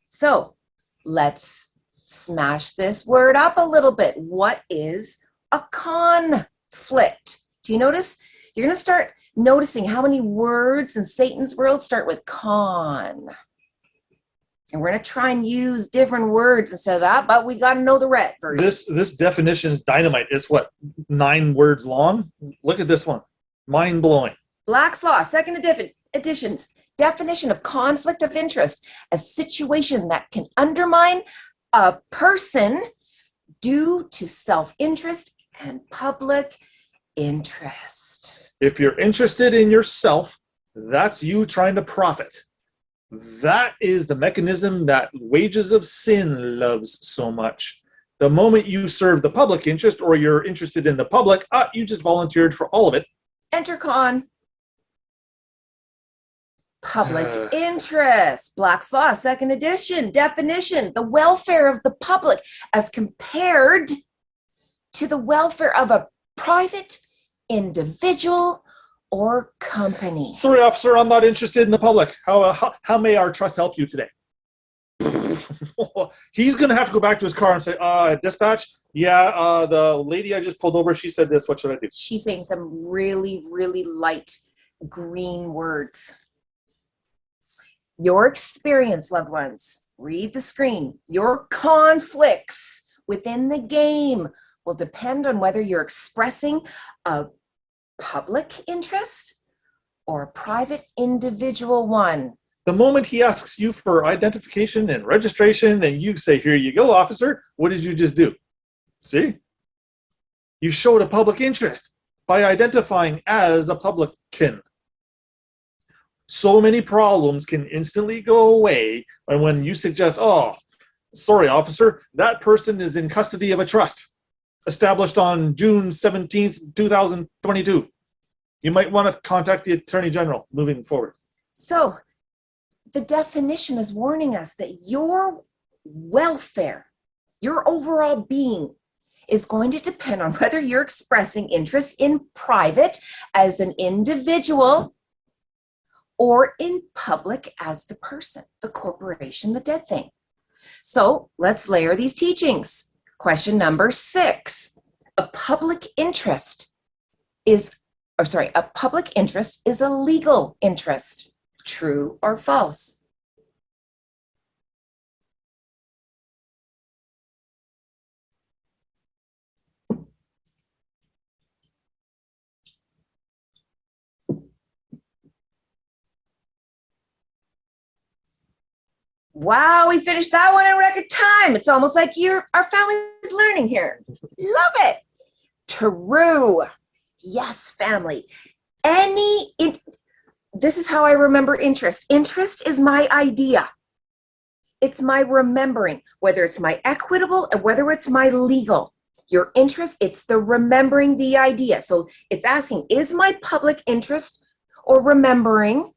Speaker 2: So let's smash this word up a little bit. What is a conflict? Do you notice? You're going to start noticing how many words in Satan's world start with con. And we're going to try and use different words instead of that, but we got to know the red version.
Speaker 3: This definition is dynamite. It's what, 9 words long? Look at this one. Mind-blowing.
Speaker 2: Black's Law, second edition's definition of conflict of interest, a situation that can undermine a person due to self-interest and public interest.
Speaker 3: If you're interested in yourself, that's you trying to profit. That is the mechanism that Wages of Sin loves so much. The moment you serve the public interest, or you're interested in the public, you just volunteered for all of it.
Speaker 2: Enter con. Public interest. Black's Law, second edition, definition, the welfare of the public as compared to the welfare of a private, individual, or company.
Speaker 3: Sorry, officer, I'm not interested in the public. How may our trust help you today? He's going to have to go back to his car and say, dispatch, the lady I just pulled over, she said this. What should I do?
Speaker 2: She's saying some really, really light green words. Your experience, loved ones, read the screen. Your conflicts within the game will depend on whether you're expressing a public interest or a private individual one.
Speaker 3: The moment he asks you for identification and registration and you say, here you go, officer, what did you just do? See? You showed a public interest by identifying as a publican. So many problems can instantly go away when you suggest, oh, sorry, officer, that person is in custody of a trust established on June 17th, 2022. You might want to contact the Attorney General moving forward.
Speaker 2: So the definition is warning us that your welfare, your overall being, is going to depend on whether you're expressing interest in private as an individual or in public as the person, the corporation, the dead thing. So let's layer these teachings. Question number 6. A public interest is a legal interest. True or false? Wow, we finished that one in record time. It's almost like our family's learning here. Love it. True. Yes, family. This is how I remember interest. Interest is my idea. It's my remembering, whether it's my equitable or whether it's my legal. Your interest, it's the remembering the idea. So it's asking, is my public interest or remembering,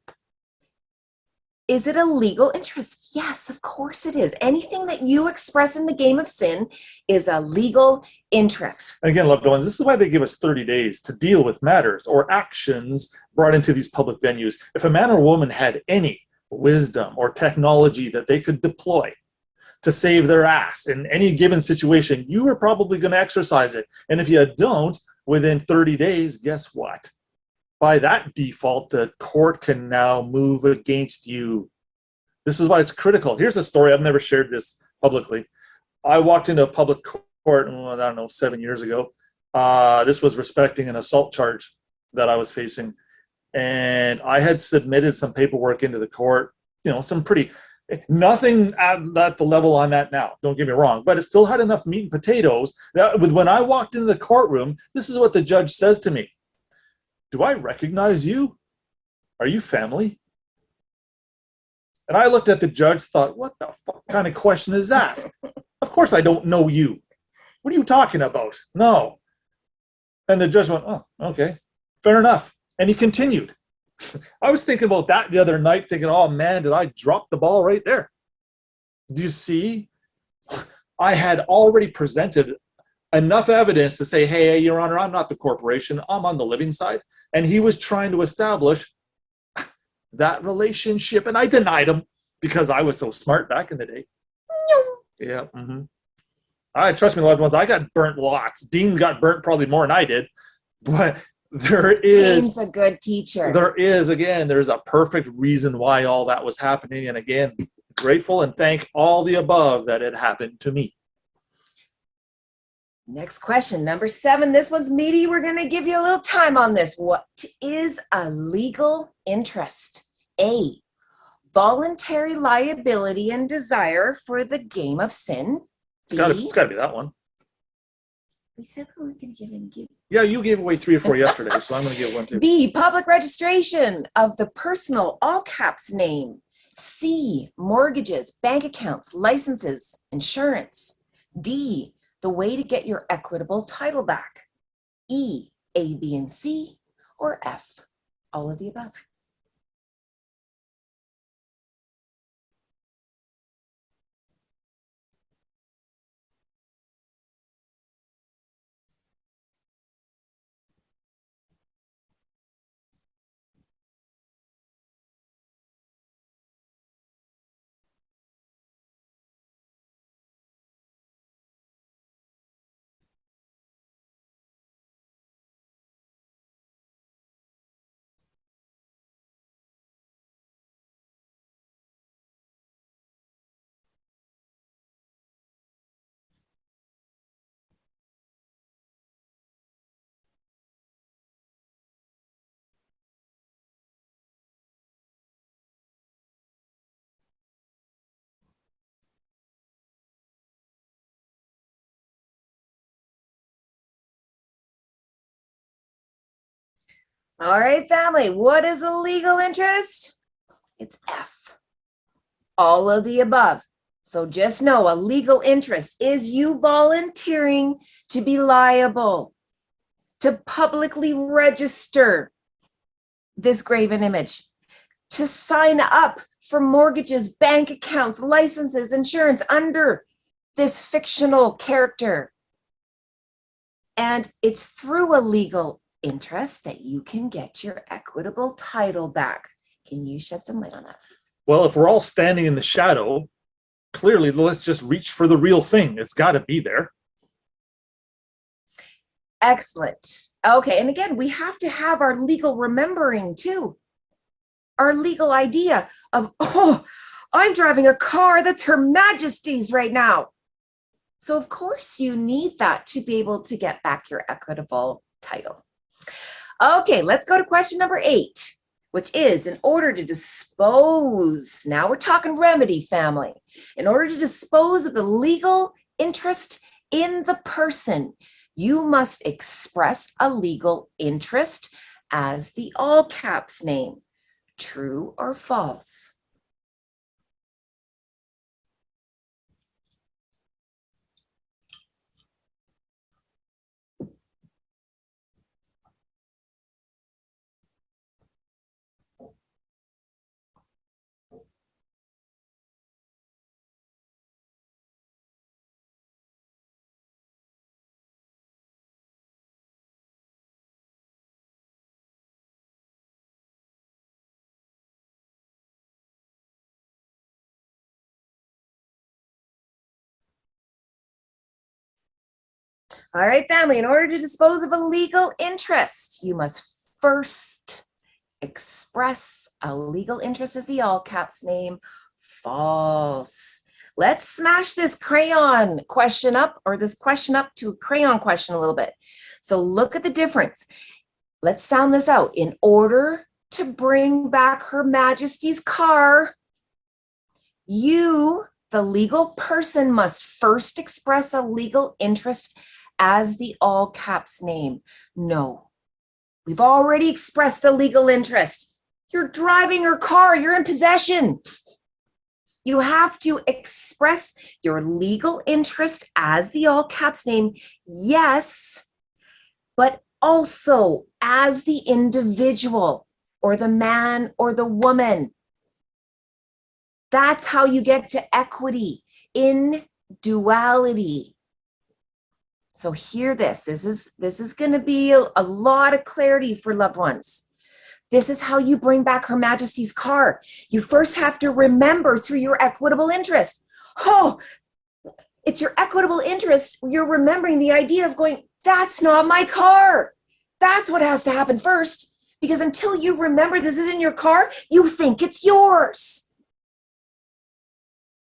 Speaker 2: is it a legal interest? Yes, of course it is. Anything that you express in the game of sin is a legal interest.
Speaker 3: And again, loved ones, this is why they give us 30 days to deal with matters or actions brought into these public venues. If a man or woman had any wisdom or technology that they could deploy to save their ass in any given situation, you are probably going to exercise it. And if you don't, within 30 days, guess what? By that default, the court can now move against you. This is why it's critical. Here's a story. I've never shared this publicly. I walked into a public court, I don't know, 7 years ago. This was respecting an assault charge that I was facing. And I had submitted some paperwork into the court, some pretty, nothing at the level I'm at now, don't get me wrong, but it still had enough meat and potatoes that when I walked into the courtroom, this is what the judge says to me. Do I recognize you? Are you family? And I looked at the judge, thought, what the fuck kind of question is that? Of course I don't know you. What are you talking about? No. And the judge went, oh, okay, fair enough. And he continued. I was thinking about that the other night, thinking, oh man, did I drop the ball right there? Do you see? I had already presented enough evidence to say, hey, Your Honor, I'm not the corporation. I'm on the living side. And he was trying to establish that relationship. And I denied him because I was so smart back in the day. Yeah. Mm-hmm. Trust me, loved ones, I got burnt lots. Dean got burnt probably more than I did. But
Speaker 2: Dean's a good teacher.
Speaker 3: There's a perfect reason why all that was happening. And again, grateful and thank all the above that it happened to me.
Speaker 2: Next question, number 7. This one's meaty. We're going to give you a little time on this. What is a legal interest? A, voluntary liability and desire for the game of sin.
Speaker 3: It's got to be that one.
Speaker 2: We said we were going to give any.
Speaker 3: Yeah, you gave away 3 or 4 yesterday, so I'm going to give one too.
Speaker 2: B, public registration of the personal all caps name. C, mortgages, bank accounts, licenses, insurance. D, the way to get your equitable title back. E, A, B, and C, or F, all of the above. All right, family, what is a legal interest? It's F. All of the above. So just know a legal interest is you volunteering to be liable, to publicly register this graven image, to sign up for mortgages, bank accounts, licenses, insurance under this fictional character. And it's through a legal interest that you can get your equitable title back. Can you shed some light on that, please?
Speaker 3: Well, if we're all standing in the shadow, clearly let's just reach for the real thing. It's got to be there.
Speaker 2: Excellent. Okay, and again, we have to have our legal remembering too. Our legal idea of, oh, I'm driving a car that's Her Majesty's right now. So of course you need that to be able to get back your equitable title. Okay, let's go to question number 8, which is in order to dispose, now we're talking remedy, family. In order to dispose of the legal interest in the person, you must express a legal interest as the all caps name. True or false? All right, family, in order to dispose of a legal interest, you must first express a legal interest as the all caps name. False. Let's smash this crayon question up, or this question up to a crayon question a little bit. So look at the difference. Let's sound this out. In order to bring back Her Majesty's car, you, the legal person, must first express a legal interest as the all caps name. No, we've already expressed a legal interest. You're driving her car, you're in possession. You have to express your legal interest as the all caps name, yes, but also as the individual or the man or the woman. That's how you get to equity, in duality. So hear this. This is going to be a lot of clarity for loved ones. This is how you bring back Her Majesty's car. You first have to remember through your equitable interest. Oh, it's your equitable interest. You're remembering the idea of going, that's not my car. That's what has to happen first. Because until you remember this isn't your car, you think it's yours.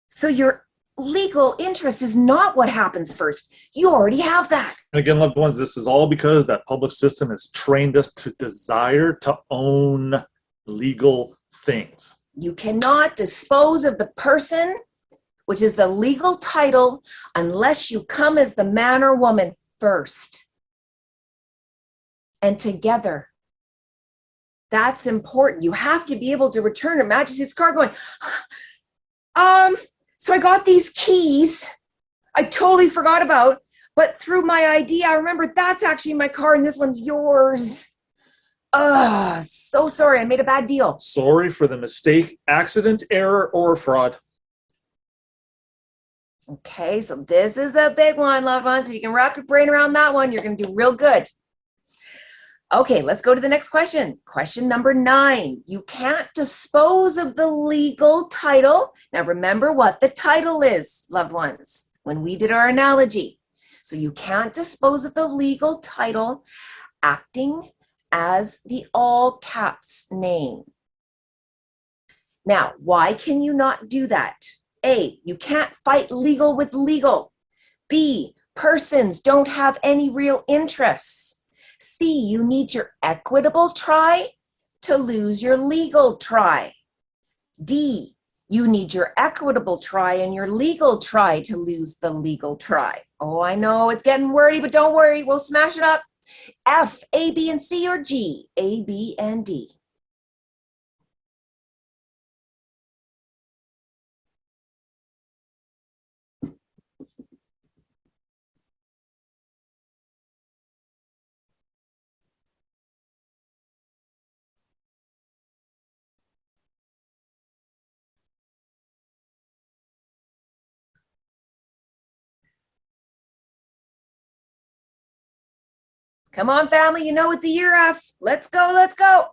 Speaker 2: So your legal interest is not what happens first. You already have that.
Speaker 3: And again, loved ones, this is all because that public system has trained us to desire to own legal things.
Speaker 2: You cannot dispose of the person, which is the legal title, unless you come as the man or woman first. And together. That's important. You have to be able to return Her Majesty's car going, so I got these keys I totally forgot about, but through my ID, I remember that's actually my car and this one's yours. So sorry, I made a bad deal.
Speaker 3: Sorry for the mistake, accident, error, or fraud.
Speaker 2: Okay, so this is a big one, loved ones. If you can wrap your brain around that one, you're going to do real good. Okay, let's go to the next question. Question number 9. You can't dispose of the legal title. Now remember what the title is, loved ones, when we did our analogy. So you can't dispose of the legal title acting as the all caps name. Now, why can you not do that? A, you can't fight legal with legal. B, persons don't have any real interests. C, you need your equitable try to lose your legal try. D, you need your equitable try and your legal try to lose the legal try. Oh, I know it's getting wordy, but don't worry, we'll smash it up. F, A, B, and C, or G, A, B, and D? Come on, family, you know it's a year F. Let's go, let's go.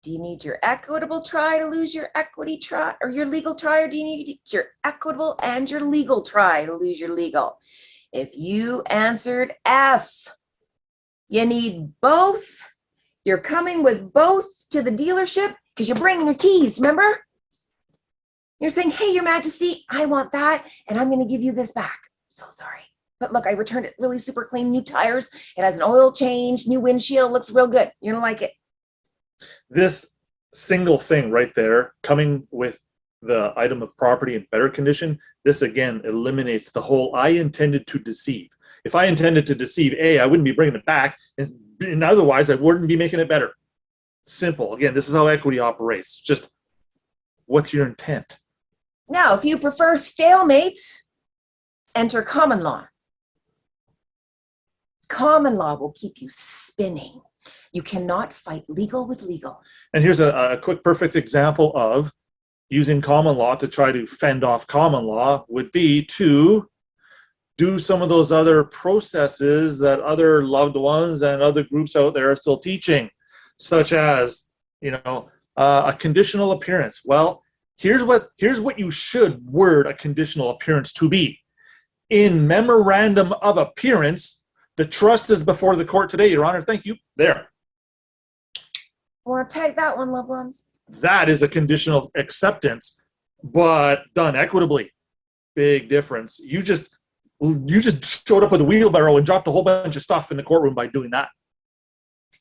Speaker 2: Do you need your equitable try to lose your equity try or your legal try, or do you need your equitable and your legal try to lose your legal? If you answered F, you need both. You're coming with both to the dealership because you're bringing your keys, remember? You're saying, hey, Your Majesty, I want that, and I'm going to give you this back. So sorry. But look, I returned it really super clean, new tires. It has an oil change, new windshield, looks real good. You're going to like it.
Speaker 3: This single thing right there, coming with the item of property in better condition, this again eliminates the whole I intended to deceive. If I intended to deceive A, I wouldn't be bringing it back, and otherwise I wouldn't be making it better. Simple. Again, this is how equity operates. Just what's your intent?
Speaker 2: Now, if you prefer stalemates, enter common law. Common law will keep you spinning. You cannot fight legal with legal.
Speaker 3: And here's a quick, perfect example of using common law to try to fend off common law would be to do some of those other processes that other loved ones and other groups out there are still teaching, such as, a conditional appearance. Well, here's what you should word a conditional appearance to be. In memorandum of appearance, the trust is before the court today, Your Honor. Thank you. There.
Speaker 2: Want to take that one, loved ones?
Speaker 3: That is a conditional acceptance, but done equitably. Big difference. You just showed up with a wheelbarrow and dropped a whole bunch of stuff in the courtroom by doing that.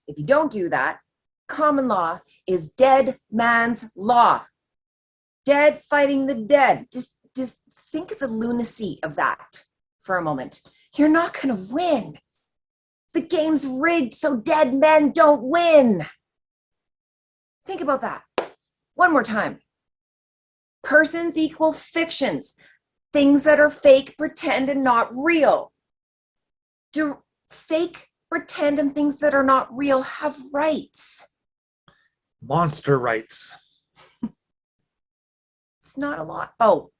Speaker 2: If you don't do that, common law is dead man's law. Dead fighting the dead. Just think of the lunacy of that for a moment. You're not going to win. The game's rigged so dead men don't win. Think about that. One more time. Persons equal fictions. Things that are fake, pretend, and not real. Do fake, pretend, and things that are not real have rights?
Speaker 3: Monster rights.
Speaker 2: It's not a lot. Oh,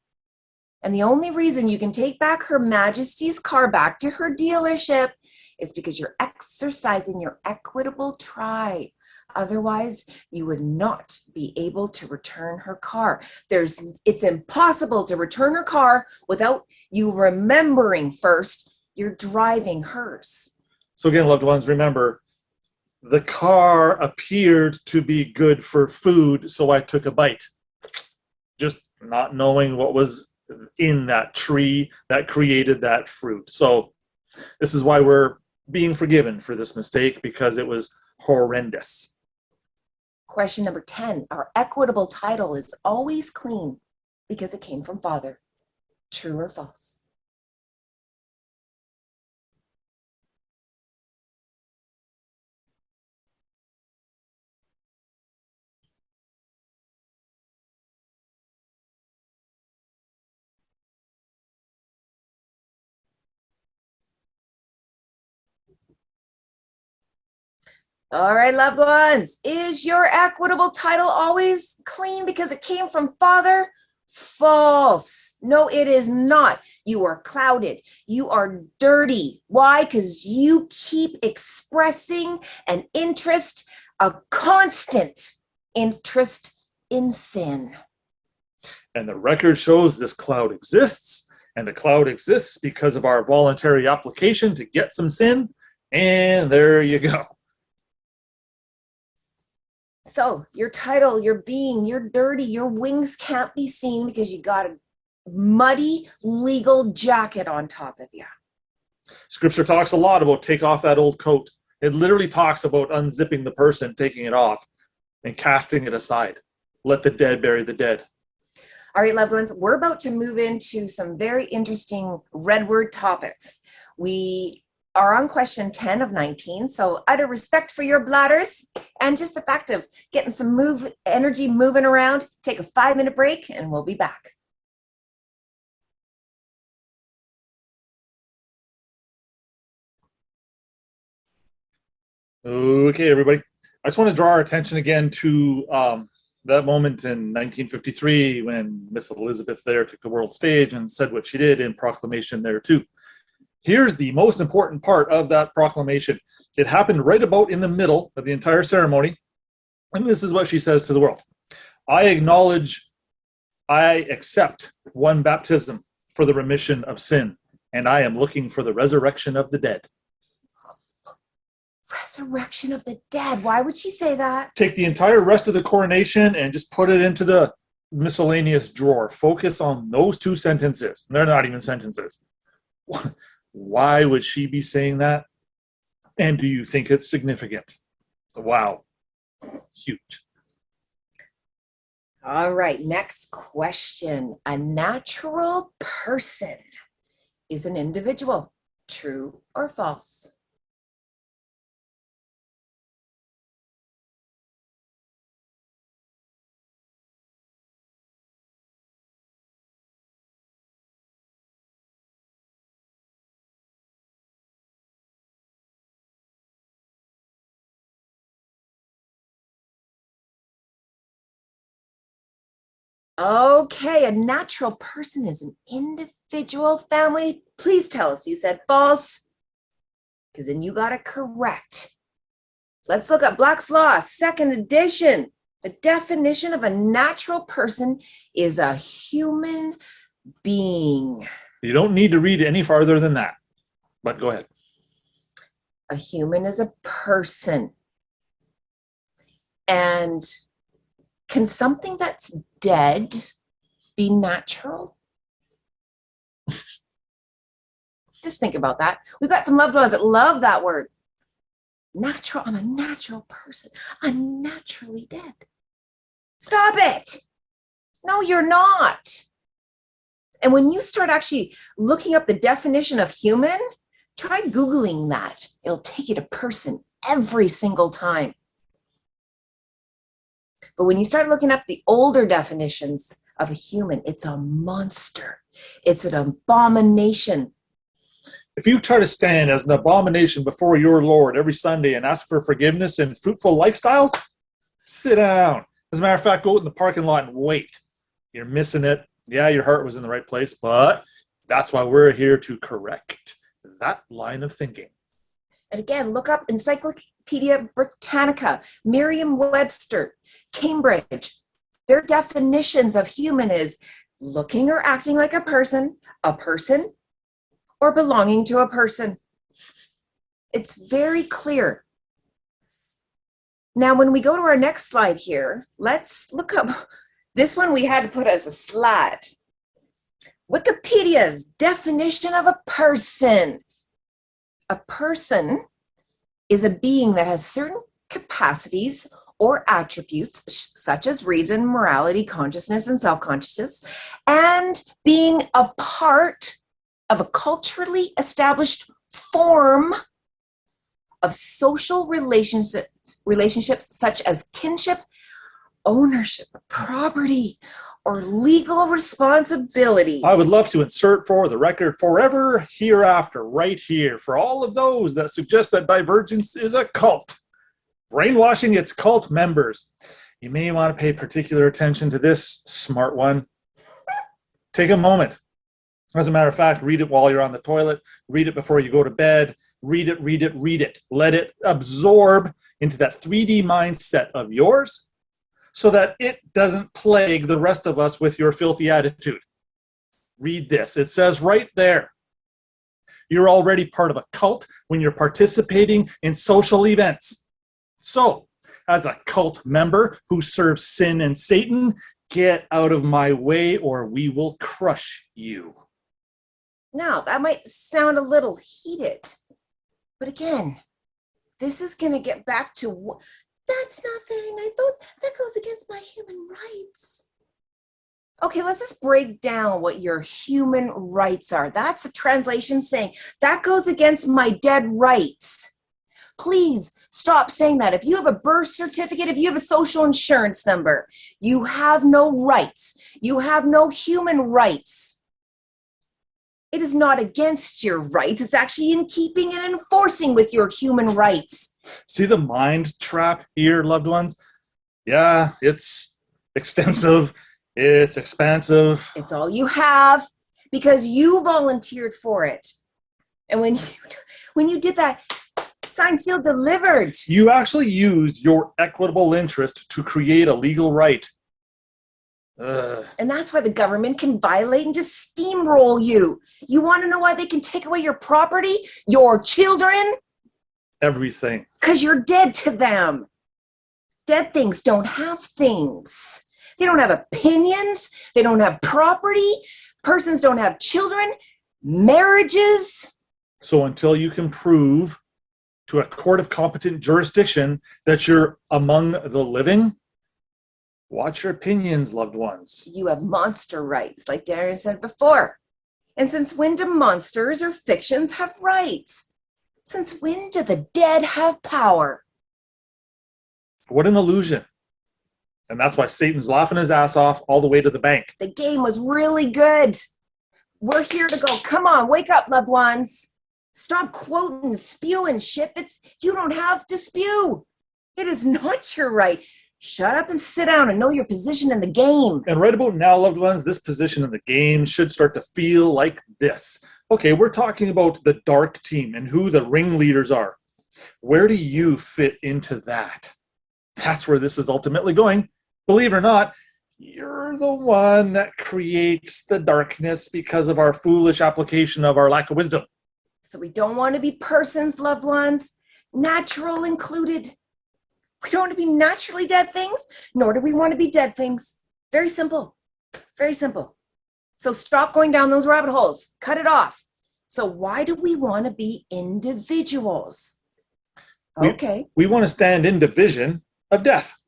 Speaker 2: and the only reason you can take back Her Majesty's car back to her dealership is because you're exercising your equitable try. Otherwise, you would not be able to return her car. It's impossible to return her car without you remembering first you're driving hers.
Speaker 3: So again, loved ones, remember, the car appeared to be good for food, so I took a bite. Just not knowing what was in that tree that created that fruit. So this is why we're being forgiven for this mistake, because it was horrendous.
Speaker 2: Question number 10. Our equitable title is always clean because it came from Father. True or false? All right, loved ones, is your equitable title always clean because it came from Father? False. No, it is not. You are clouded. You are dirty. Why? Because you keep expressing an interest, a constant interest in sin.
Speaker 3: And the record shows this cloud exists, and the cloud exists because of our voluntary application to get some sin. And there you go.
Speaker 2: So your title, your being, you're dirty, your wings can't be seen because you got a muddy legal jacket on top of you.
Speaker 3: Scripture talks a lot about take off that old coat. It literally talks about unzipping the person, taking it off, and casting it aside. Let the dead bury the dead.
Speaker 2: All right, loved ones, we're about to move into some very interesting red word topics. We are on question 10 of 19, so out of respect for your bladders and just the fact of getting some energy moving around, take a 5-minute break and we'll be back.
Speaker 3: Okay, everybody. I just want to draw our attention again to that moment in 1953 when Miss Elizabeth there took the world stage and said what she did in proclamation there too. Here's the most important part of that proclamation. It happened right about in the middle of the entire ceremony. And this is what she says to the world. I accept one baptism for the remission of sin, and I am looking for the resurrection of the dead.
Speaker 2: Resurrection of the dead. Why would she say that?
Speaker 3: Take the entire rest of the coronation and just put it into the miscellaneous drawer. Focus on those 2 sentences. They're not even sentences. Why would she be saying that? And do you think it's significant? Wow. Huge.
Speaker 2: All right, next question. A natural person is an individual. True or false? Okay, a natural person is an individual family. Please tell us you said false, because then you got it correct. Let's look up Black's Law, 2nd edition. The definition of a natural person is a human being.
Speaker 3: You don't need to read any farther than that, but go ahead.
Speaker 2: A human is a person. And can something that's dead be natural? Just think about that. We've got some loved ones that love that word. Natural. I'm a natural person. I'm naturally dead. Stop it. No, you're not. And when you start actually looking up the definition of human, try Googling that. It'll take you to person every single time. But when you start looking up the older definitions of a human, it's a monster. It's an abomination.
Speaker 3: If you try to stand as an abomination before your Lord every Sunday and ask for forgiveness and fruitful lifestyles, sit down. As a matter of fact, go out in the parking lot and wait. You're missing it. Yeah, your heart was in the right place, but that's why we're here to correct that line of thinking.
Speaker 2: And again, look up Encyclopedia Britannica, Merriam-Webster, Cambridge. Their definitions of human is looking or acting like a person, or belonging to a person. It's very clear. Now, when we go to our next slide here, let's look up, this one we had to put as a slide. Wikipedia's definition of a person. A person is a being that has certain capacities or attributes such as reason, morality, consciousness, and self-consciousness, and being a part of a culturally established form of social relationships such as kinship, ownership, property, or legal responsibility.
Speaker 3: I would love to insert for the record forever hereafter right here for all of those that suggest that Divergence is a cult, brainwashing its cult members. You may want to pay particular attention to this, smart one. Take a moment. As a matter of fact, read it while you're on the toilet, read it before you go to bed, read it, read it, read it. Let it absorb into that 3D mindset of yours so that it doesn't plague the rest of us with your filthy attitude. Read this. It says right there, you're already part of a cult when you're participating in social events. So, as a cult member who serves sin and Satan, get out of my way or we will crush you.
Speaker 2: Now, that might sound a little heated, but again, this is going to get back to, that's not very nice. That goes against my human rights. Okay, let's just break down what your human rights are. That's a translation saying that goes against my dead rights. Please stop saying that. If you have a birth certificate, if you have a social insurance number, you have no rights. You have no human rights. It is not against your rights. It's actually in keeping and enforcing with your human rights.
Speaker 3: See the mind trap here, loved ones? Yeah, it's extensive. It's expansive.
Speaker 2: It's all you have because you volunteered for it. And when you did that, signed, sealed, delivered.
Speaker 3: You actually used your equitable interest to create a legal right.
Speaker 2: And that's why the government can violate and just steamroll you. You want to know why they can take away your property, your children?
Speaker 3: Everything.
Speaker 2: Because you're dead to them. Dead things don't have things. They don't have opinions. They don't have property. Persons don't have children, marriages.
Speaker 3: So until you can prove to a court of competent jurisdiction that you're among the living, watch your opinions, loved ones.
Speaker 2: You have monster rights, like Darren said before. And since when do monsters or fictions have rights? Since when do the dead have power?
Speaker 3: What an illusion. And that's why Satan's laughing his ass off all the way to the bank.
Speaker 2: The game was really good. We're here to go. Come on, wake up, loved ones. Stop quoting, spewing shit that you don't have to spew. It is not your right. Shut up and sit down and know your position in the game.
Speaker 3: And right about now, loved ones, this position in the game should start to feel like this. Okay, we're talking about the dark team and who the ringleaders are. Where do you fit into that? That's where this is ultimately going. Believe it or not, you're the one that creates the darkness because of our foolish application of our lack of wisdom.
Speaker 2: So we don't want to be persons, loved ones, natural included. We don't want to be naturally dead things, nor do we want to be dead things. Very simple. Very simple. So stop going down those rabbit holes. Cut it off. So why do we want to be individuals? Okay.
Speaker 3: We want to stand in division of death.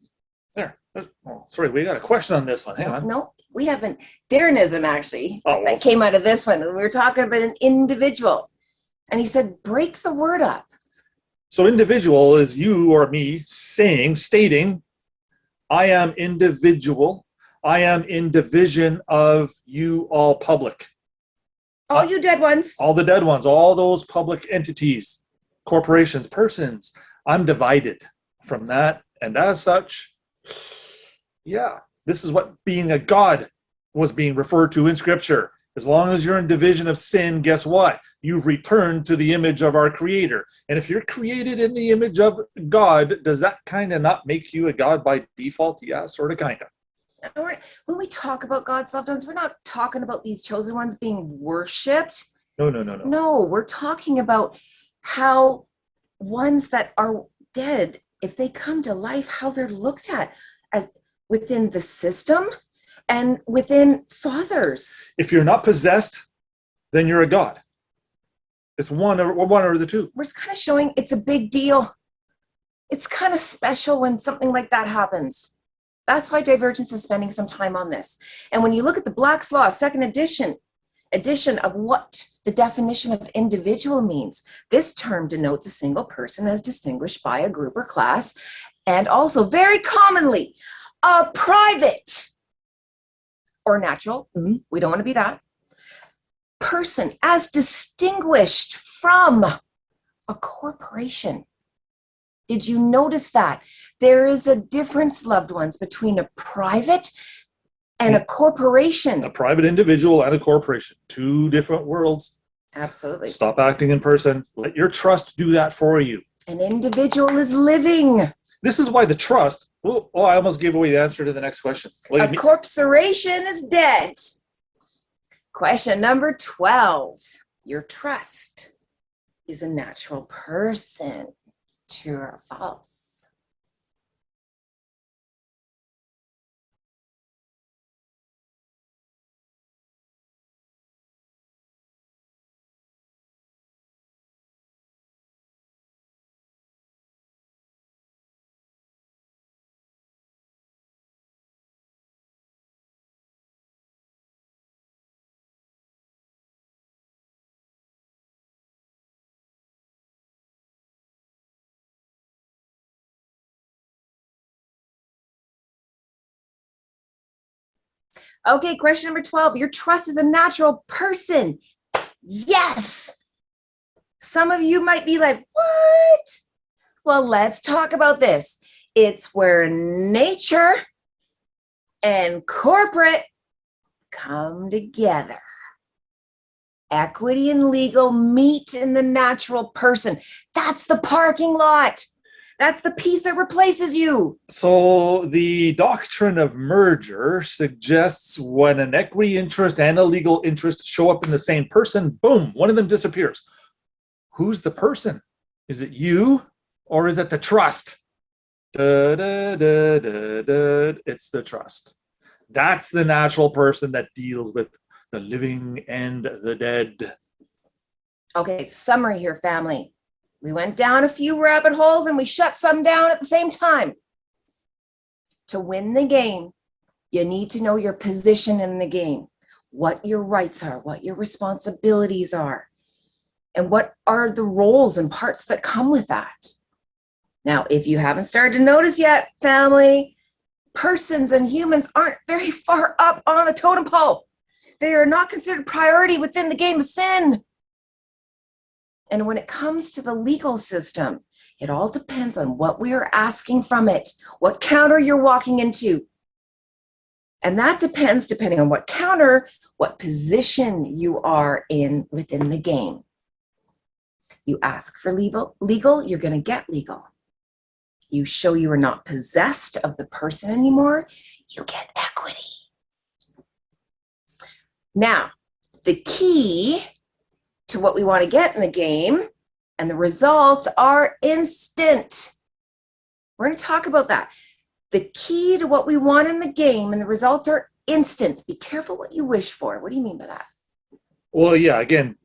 Speaker 3: There. Oh, sorry, we got a question on this one. Hang on.
Speaker 2: No, we haven't. Darrenism, actually,
Speaker 3: Oh,
Speaker 2: that came out of this one. We were talking about an individual. And he said, break the word up.
Speaker 3: So individual is you or me stating, I am individual. I am in division of you all public.
Speaker 2: All you dead ones.
Speaker 3: All the dead ones, all those public entities, corporations, persons. I'm divided from that. And as such, yeah, this is what being a god was being referred to in Scripture. As long as you're in division of sin, guess what? You've returned to the image of our Creator. And if you're created in the image of God, does that kind of not make you a god by default? Yeah, sort of, kind of.
Speaker 2: When we talk about God's loved ones, we're not talking about these chosen ones being worshipped.
Speaker 3: No.
Speaker 2: No, we're talking about how ones that are dead, if they come to life, how they're looked at as within the system and within fathers.
Speaker 3: If you're not possessed, then you're a god. It's one or the two.
Speaker 2: We're just kind of showing it's a big deal. It's kind of special when something like that happens. That's why Divergence is spending some time on this. And when you look at the Black's Law, second edition of what the definition of individual means, this term denotes a single person as distinguished by a group or class, and also very commonly a private or natural, we don't want to be that, person as distinguished from a corporation. Did you notice that? There is a difference, loved ones, between a private and a corporation.
Speaker 3: A private individual and a corporation. Two different worlds.
Speaker 2: Absolutely.
Speaker 3: Stop acting in person. Let your trust do that for you.
Speaker 2: An individual is living.
Speaker 3: This is why the trust, I almost gave away the answer to the next question.
Speaker 2: A corporation is dead. Question number 12. Your trust is a natural person. True or false? Okay, question number 12. Your trust is a natural person. Yes. Some of you might be like, what? Well, let's talk about this. It's where nature and corporate come together. Equity and legal meet in the natural person. That's the parking lot. That's the piece that replaces you.
Speaker 3: So the doctrine of merger suggests when an equity interest and a legal interest show up in the same person, boom, one of them disappears. Who's the person? Is it you or is it the trust? Da, da, da, da, da. It's the trust. That's the natural person that deals with the living and the dead.
Speaker 2: Okay, summary here, family. We went down a few rabbit holes and we shut some down at the same time. To win the game, you need to know your position in the game, what your rights are, what your responsibilities are, and what are the roles and parts that come with that. Now, if you haven't started to notice yet, family, persons and humans aren't very far up on the totem pole. They are not considered priority within the game of sin. And when it comes to the legal system, it all depends on what we are asking from it, what counter you're walking into. And that depends, depending on what counter, what position you are in within the game. You ask for legal, you're going to get legal. You show you are not possessed of the person anymore, you get equity. Now, the key to what we want to get in the game and the results are instant. We're going to talk about that. The key to what we want in the game and the results are instant. Be careful what you wish for. What do you mean by that?
Speaker 3: Well, yeah, again,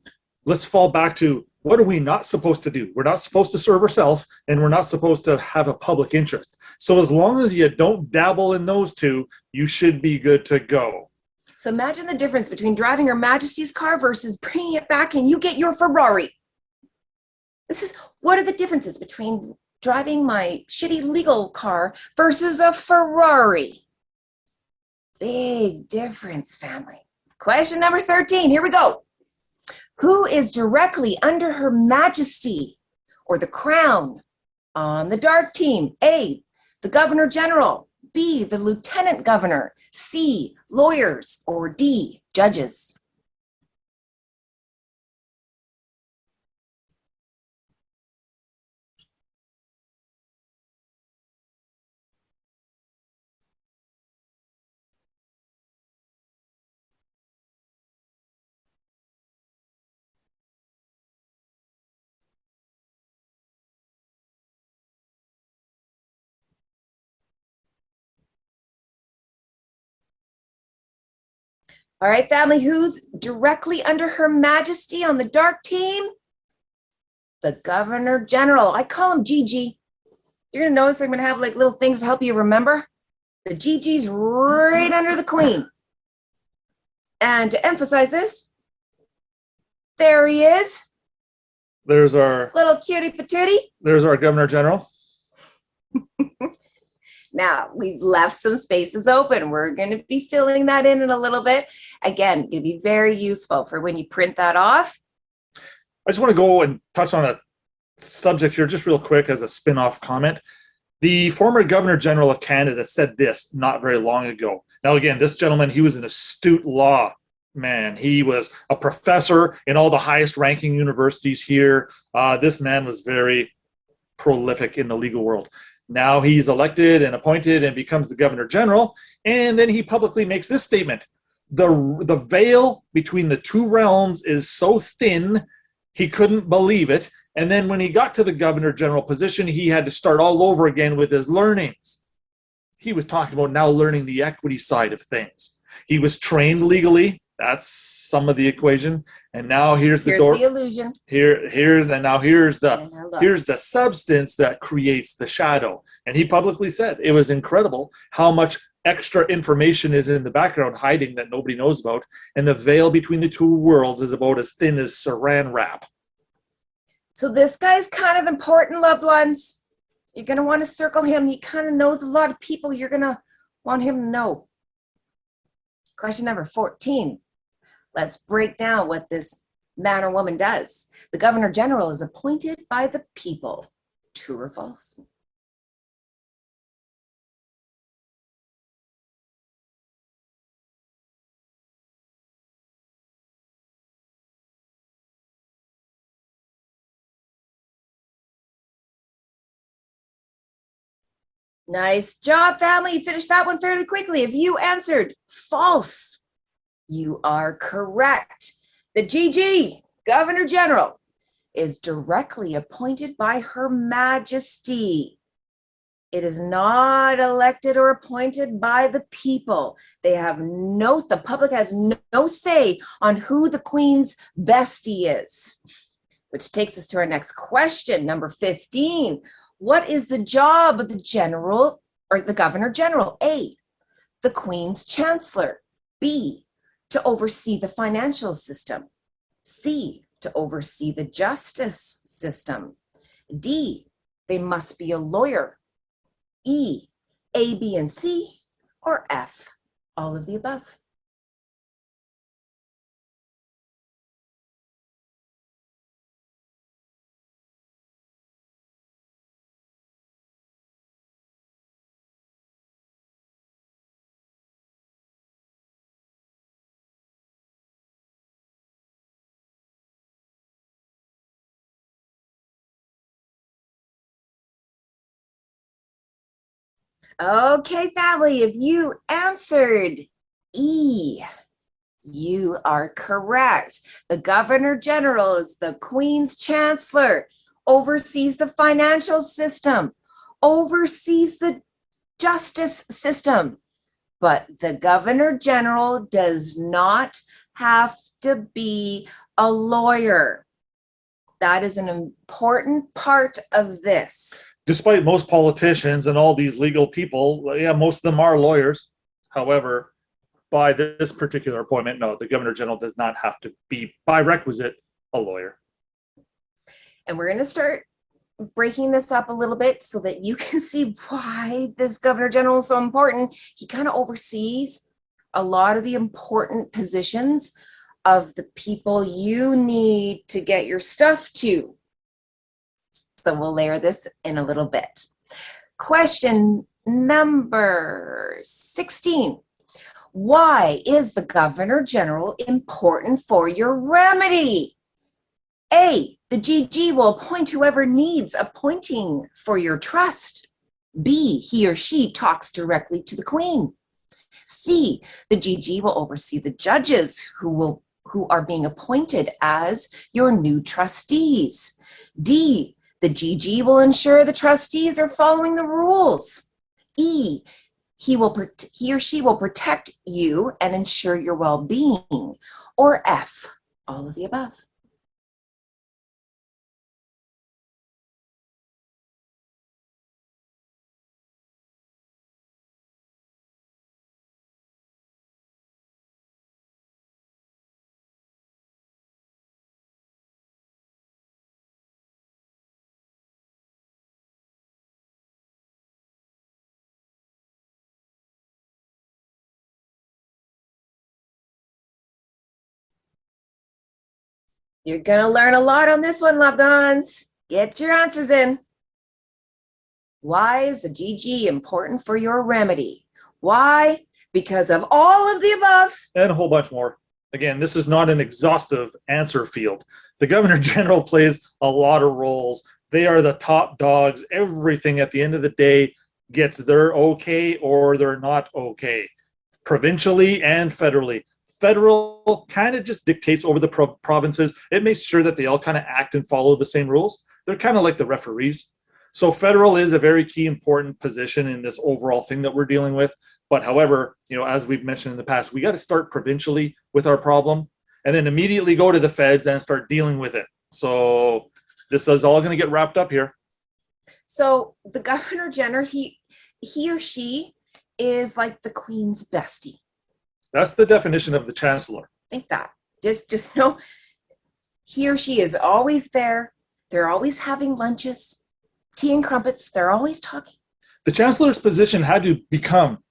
Speaker 3: let's fall back to what are we not supposed to do? We're not supposed to serve ourselves and we're not supposed to have a public interest. So as long as you don't dabble in those two, you should be good to go.
Speaker 2: So imagine the difference between driving Her Majesty's car versus bringing it back and you get your Ferrari. What are the differences between driving my shitty legal car versus a Ferrari? Big difference, family. Question number 13, here we go. Who is directly under Her Majesty or the Crown on the dark team? A, the Governor General. B, the Lieutenant Governor. C, lawyers. Or D, judges. All right, family, who's directly under Her Majesty on the dark team? The Governor General. I call him GG. You're going to notice I'm going to have like little things to help you remember. The GG's right under the Queen. And to emphasize this, there he is.
Speaker 3: There's our
Speaker 2: little cutie patootie.
Speaker 3: There's our Governor General.
Speaker 2: Now, we've left some spaces open. We're going to be filling that in a little bit. Again, going to be very useful for when you print that off.
Speaker 3: I just want to go and touch on a subject here just real quick as a spin-off comment. The former Governor General of Canada said this not very long ago. Now, again, this gentleman, he was an astute law man. He was a professor in all the highest ranking universities here. This man was very prolific in the legal world. Now he's elected and appointed and becomes the Governor General, and then he publicly makes this statement. The veil between the two realms is so thin, he couldn't believe it. And then when he got to the Governor General position, he had to start all over again with his learnings. He was talking about now learning the equity side of things. He was trained legally. That's some of the equation. And now here's the door.
Speaker 2: Here's the illusion.
Speaker 3: Here's the substance that creates the shadow. And he publicly said it was incredible how much extra information is in the background hiding that nobody knows about. And the veil between the two worlds is about as thin as saran wrap.
Speaker 2: So this guy's kind of important, loved ones. You're going to want to circle him. He kind of knows a lot of people you're going to want him to know. Question number 14. Let's break down what this man or woman does. The Governor General is appointed by the people. True or false? Nice job, family. You finished that one fairly quickly. If you answered false, you are correct. The GG, Governor General, is directly appointed by Her Majesty. It is not elected or appointed by the people. The public has no say on who the Queen's bestie is. Which takes us to our next question, number 15. What is the job of the general or the Governor General? A, the Queen's Chancellor. B, to oversee the financial system. C, to oversee the justice system. D, they must be a lawyer. E, A, B, and C, or F, all of the above. Okay, family, if you answered E, you are correct. The Governor General is the Queen's Chancellor, oversees the financial system, oversees the justice system. But the Governor General does not have to be a lawyer. That is an important part of this.
Speaker 3: Despite most politicians and all these legal people, yeah, most of them are lawyers. However, by this particular appointment, no, the Governor General does not have to be, by requisite, a lawyer.
Speaker 2: And we're going to start breaking this up a little bit so that you can see why this Governor General is so important. He kind of oversees a lot of the important positions of the people you need to get your stuff to. So we'll layer this in a little bit. Question number 16. Why is the Governor General important for your remedy? A, the GG will appoint whoever needs appointing for your trust. B, he or she talks directly to the Queen. C, the GG will oversee the judges who are being appointed as your new trustees. D, the GG will ensure the trustees are following the rules. E, he or she will protect you and ensure your well-being. Or F, all of the above. You're going to learn a lot on this one, loved ones. Get your answers in. Why is the GG important for your remedy? Why? Because of all of the above.
Speaker 3: And a whole bunch more. Again, this is not an exhaustive answer field. The Governor General plays a lot of roles. They are the top dogs. Everything at the end of the day gets their okay or they're not okay, provincially and federally. Federal kind of just dictates over the provinces. It makes sure that they all kind of act and follow the same rules. They're kind of like the referees. So federal is a very key important position in this overall thing that we're dealing with. But however, as we've mentioned in the past, we got to start provincially with our problem and then immediately go to the feds and start dealing with it. So this is all going to get wrapped up here.
Speaker 2: So the Governor General, he or she is like the Queen's bestie.
Speaker 3: That's the definition of the chancellor.
Speaker 2: Think that. Just know he or she is always there. They're always having lunches, tea and crumpets. They're always talking.
Speaker 3: The chancellor's position had to become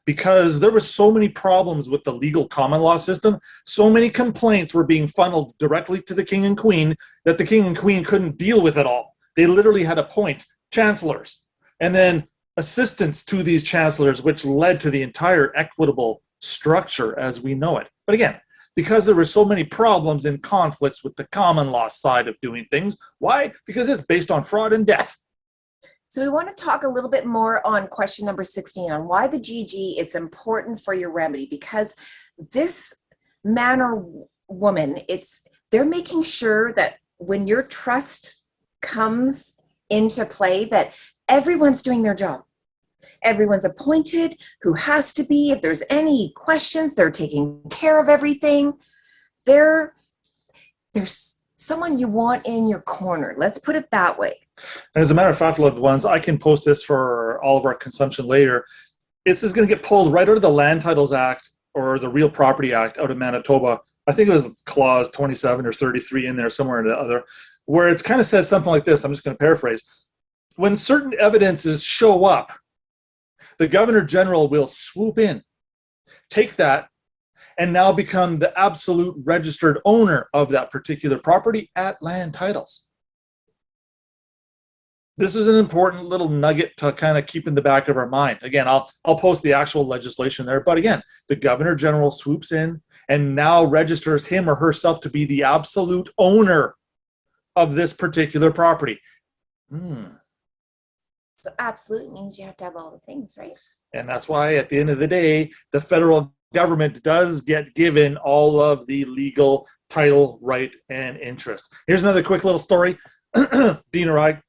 Speaker 3: because there were so many problems with the legal common law system. So many complaints were being funneled directly to the king and queen that the king and queen couldn't deal with it all. They literally had to appoint chancellors and then assistants to these chancellors, which led to the entire equitable structure as we know it. But again, because there were so many problems and conflicts with the common law side of doing things. Why? Because it's based on fraud and death.
Speaker 2: So we want to talk a little bit more on question number 16 on why the GG, it's important for your remedy, because this man or woman, they're making sure that when your trust comes into play, that everyone's doing their job. Everyone's appointed who has to be. If there's any questions, they're taking care of everything. There's someone you want in your corner. Let's put it that way.
Speaker 3: And as a matter of fact, loved ones, I can post this for all of our consumption later. It's just going to get pulled right out of the Land Titles Act or the Real Property Act out of Manitoba. I think it was clause 27 or 33 in there, somewhere or the other, where it kind of says something like this. I'm just going to paraphrase. When certain evidences show up, the Governor General will swoop in, take that, and now become the absolute registered owner of that particular property at Land Titles. This is an important little nugget to kind of keep in the back of our mind. Again, I'll post the actual legislation there. But again, the Governor General swoops in and now registers him or herself to be the absolute owner of this particular property.
Speaker 2: So absolute means you have to have all the things, right?
Speaker 3: And that's why at the end of the day, the federal government does get given all of the legal title, right, and interest. Here's another quick little story. Dean or I,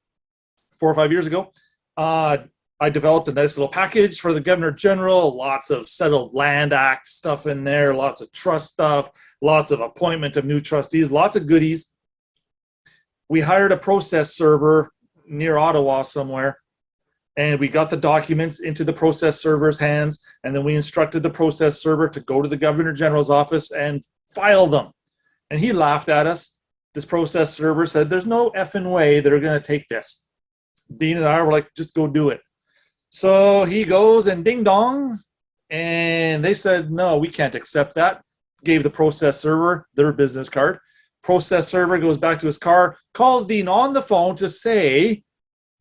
Speaker 3: 4 or 5 years ago, I developed a nice little package for the Governor General, lots of Settled Land Act stuff in there, lots of trust stuff, lots of appointment of new trustees, lots of goodies. We hired a process server near Ottawa somewhere, and we got the documents into the process server's hands, and then we instructed the process server to go to the Governor General's office and file them. And he laughed at us. This process server said, there's no effing way they're going to take this. Dean and I were like, just go do it. So he goes and ding dong, and they said, no, we can't accept that. Gave the process server their business card. Process server goes back to his car, calls Dean on the phone to say,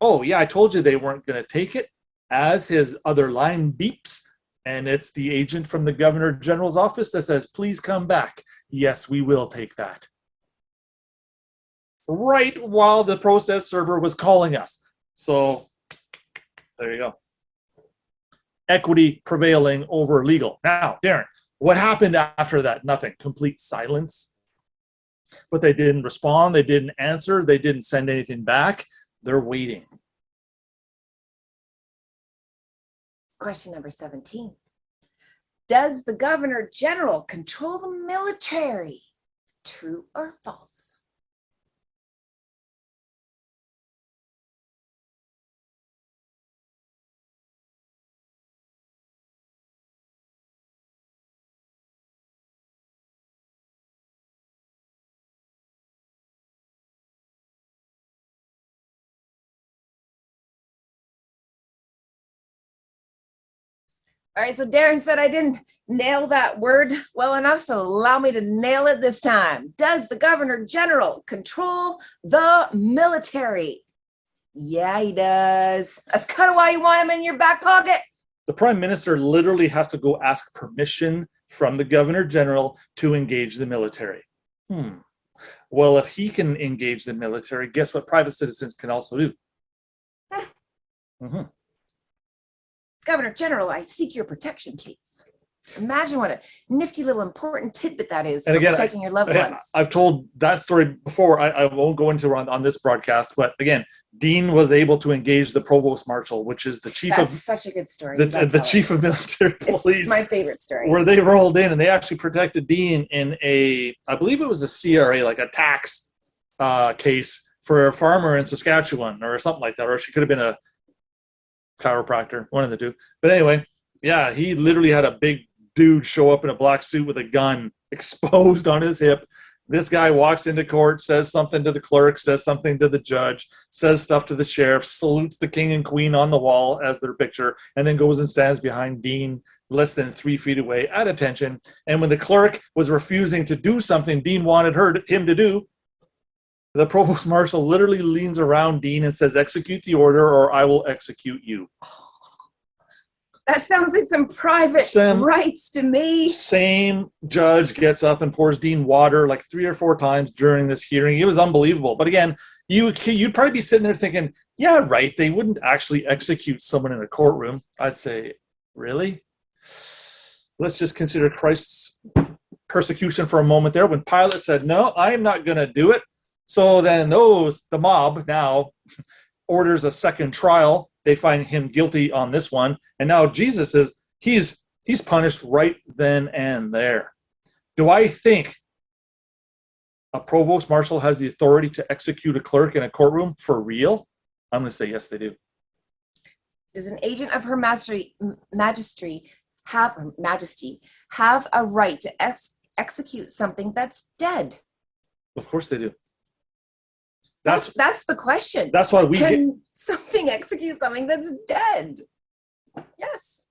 Speaker 3: oh, yeah, I told you they weren't going to take it, as his other line beeps, and it's the agent from the Governor General's office that says, please come back. Yes, we will take that. Right while the process server was calling us. So there you go. Equity prevailing over legal. Now, Darren, what happened after that? Nothing. Complete silence. But they didn't respond. They didn't answer. They didn't send anything back. They're waiting.
Speaker 2: Question number 17. Does the Governor General control the military? True or false? All right, so Darren said I didn't nail that word well enough, so allow me to nail it this time. Does the Governor General control the military? Yeah, he does. That's kind of why you want him in your back pocket.
Speaker 3: The Prime Minister literally has to go ask permission from the Governor General to engage the military. Well, if he can engage the military, guess what private citizens can also do?
Speaker 2: Governor General, I seek your protection, please. Imagine what a nifty little important tidbit that is for protecting your loved ones.
Speaker 3: I've told that story before. I won't go into it on this broadcast, but again, Dean was able to engage the Provost Marshal, which is the chief
Speaker 2: That's such a good story.
Speaker 3: the chief of military police.
Speaker 2: It's my favorite story.
Speaker 3: Where they rolled in and they actually protected Dean in I believe it was a CRA, like a tax case for a farmer in Saskatchewan or something like that, or she could have been a chiropractor, one of the two. But anyway, yeah, he literally had a big dude show up in a black suit with a gun exposed on his hip This guy walks into court, says something to the clerk, says something to the judge, says stuff to the sheriff, salutes the king and queen on the wall as their picture, and then goes and stands behind Dean less than 3 feet away at attention. And when the clerk was refusing to do something Dean wanted him to do, the provost marshal literally leans around Dean and says, "Execute the order or I will execute you."
Speaker 2: That sounds like some private rights to me.
Speaker 3: Same judge gets up and pours Dean water like 3 or 4 times during this hearing. It was unbelievable. But again, you'd probably be sitting there thinking, yeah, right, they wouldn't actually execute someone in a courtroom. I'd say, really? Let's just consider Christ's persecution for a moment there when Pilate said, no, I'm not going to do it. So then the mob now orders a second trial. They find him guilty on this one. And now Jesus he's punished right then and there. Do I think a provost marshal has the authority to execute a clerk in a courtroom for real? I'm going to say yes, they do.
Speaker 2: Does an agent of her majesty have a right to execute something that's dead?
Speaker 3: Of course they do.
Speaker 2: That's the question.
Speaker 3: That's why
Speaker 2: can something execute something that's dead? Yes.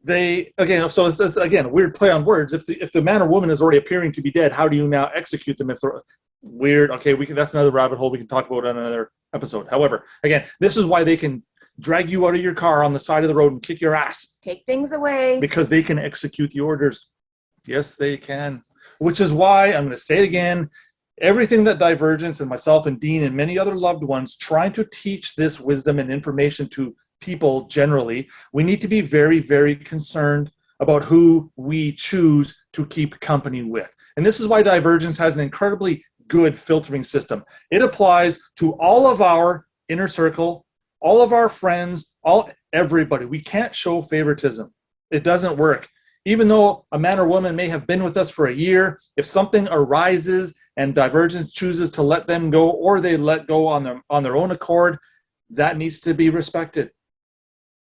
Speaker 3: So it's again a weird play on words. If the man or woman is already appearing to be dead, how do you now execute them? If they're weird, okay, that's another rabbit hole we can talk about on another episode. However, again, this is why they can drag you out of your car on the side of the road and kick your ass.
Speaker 2: Take things away.
Speaker 3: Because they can execute the orders. Yes, they can. Which is why I'm going to say it again. Everything that Divergence and myself and Dean and many other loved ones trying to teach this wisdom and information to people generally, we need to be very, very concerned about who we choose to keep company with. And this is why Divergence has an incredibly good filtering system. It applies to all of our inner circle, all of our friends, everybody. We can't show favoritism. It doesn't work. Even though a man or woman may have been with us for a year, if something arises and Divergence chooses to let them go, or they let go on their own accord, that needs to be respected.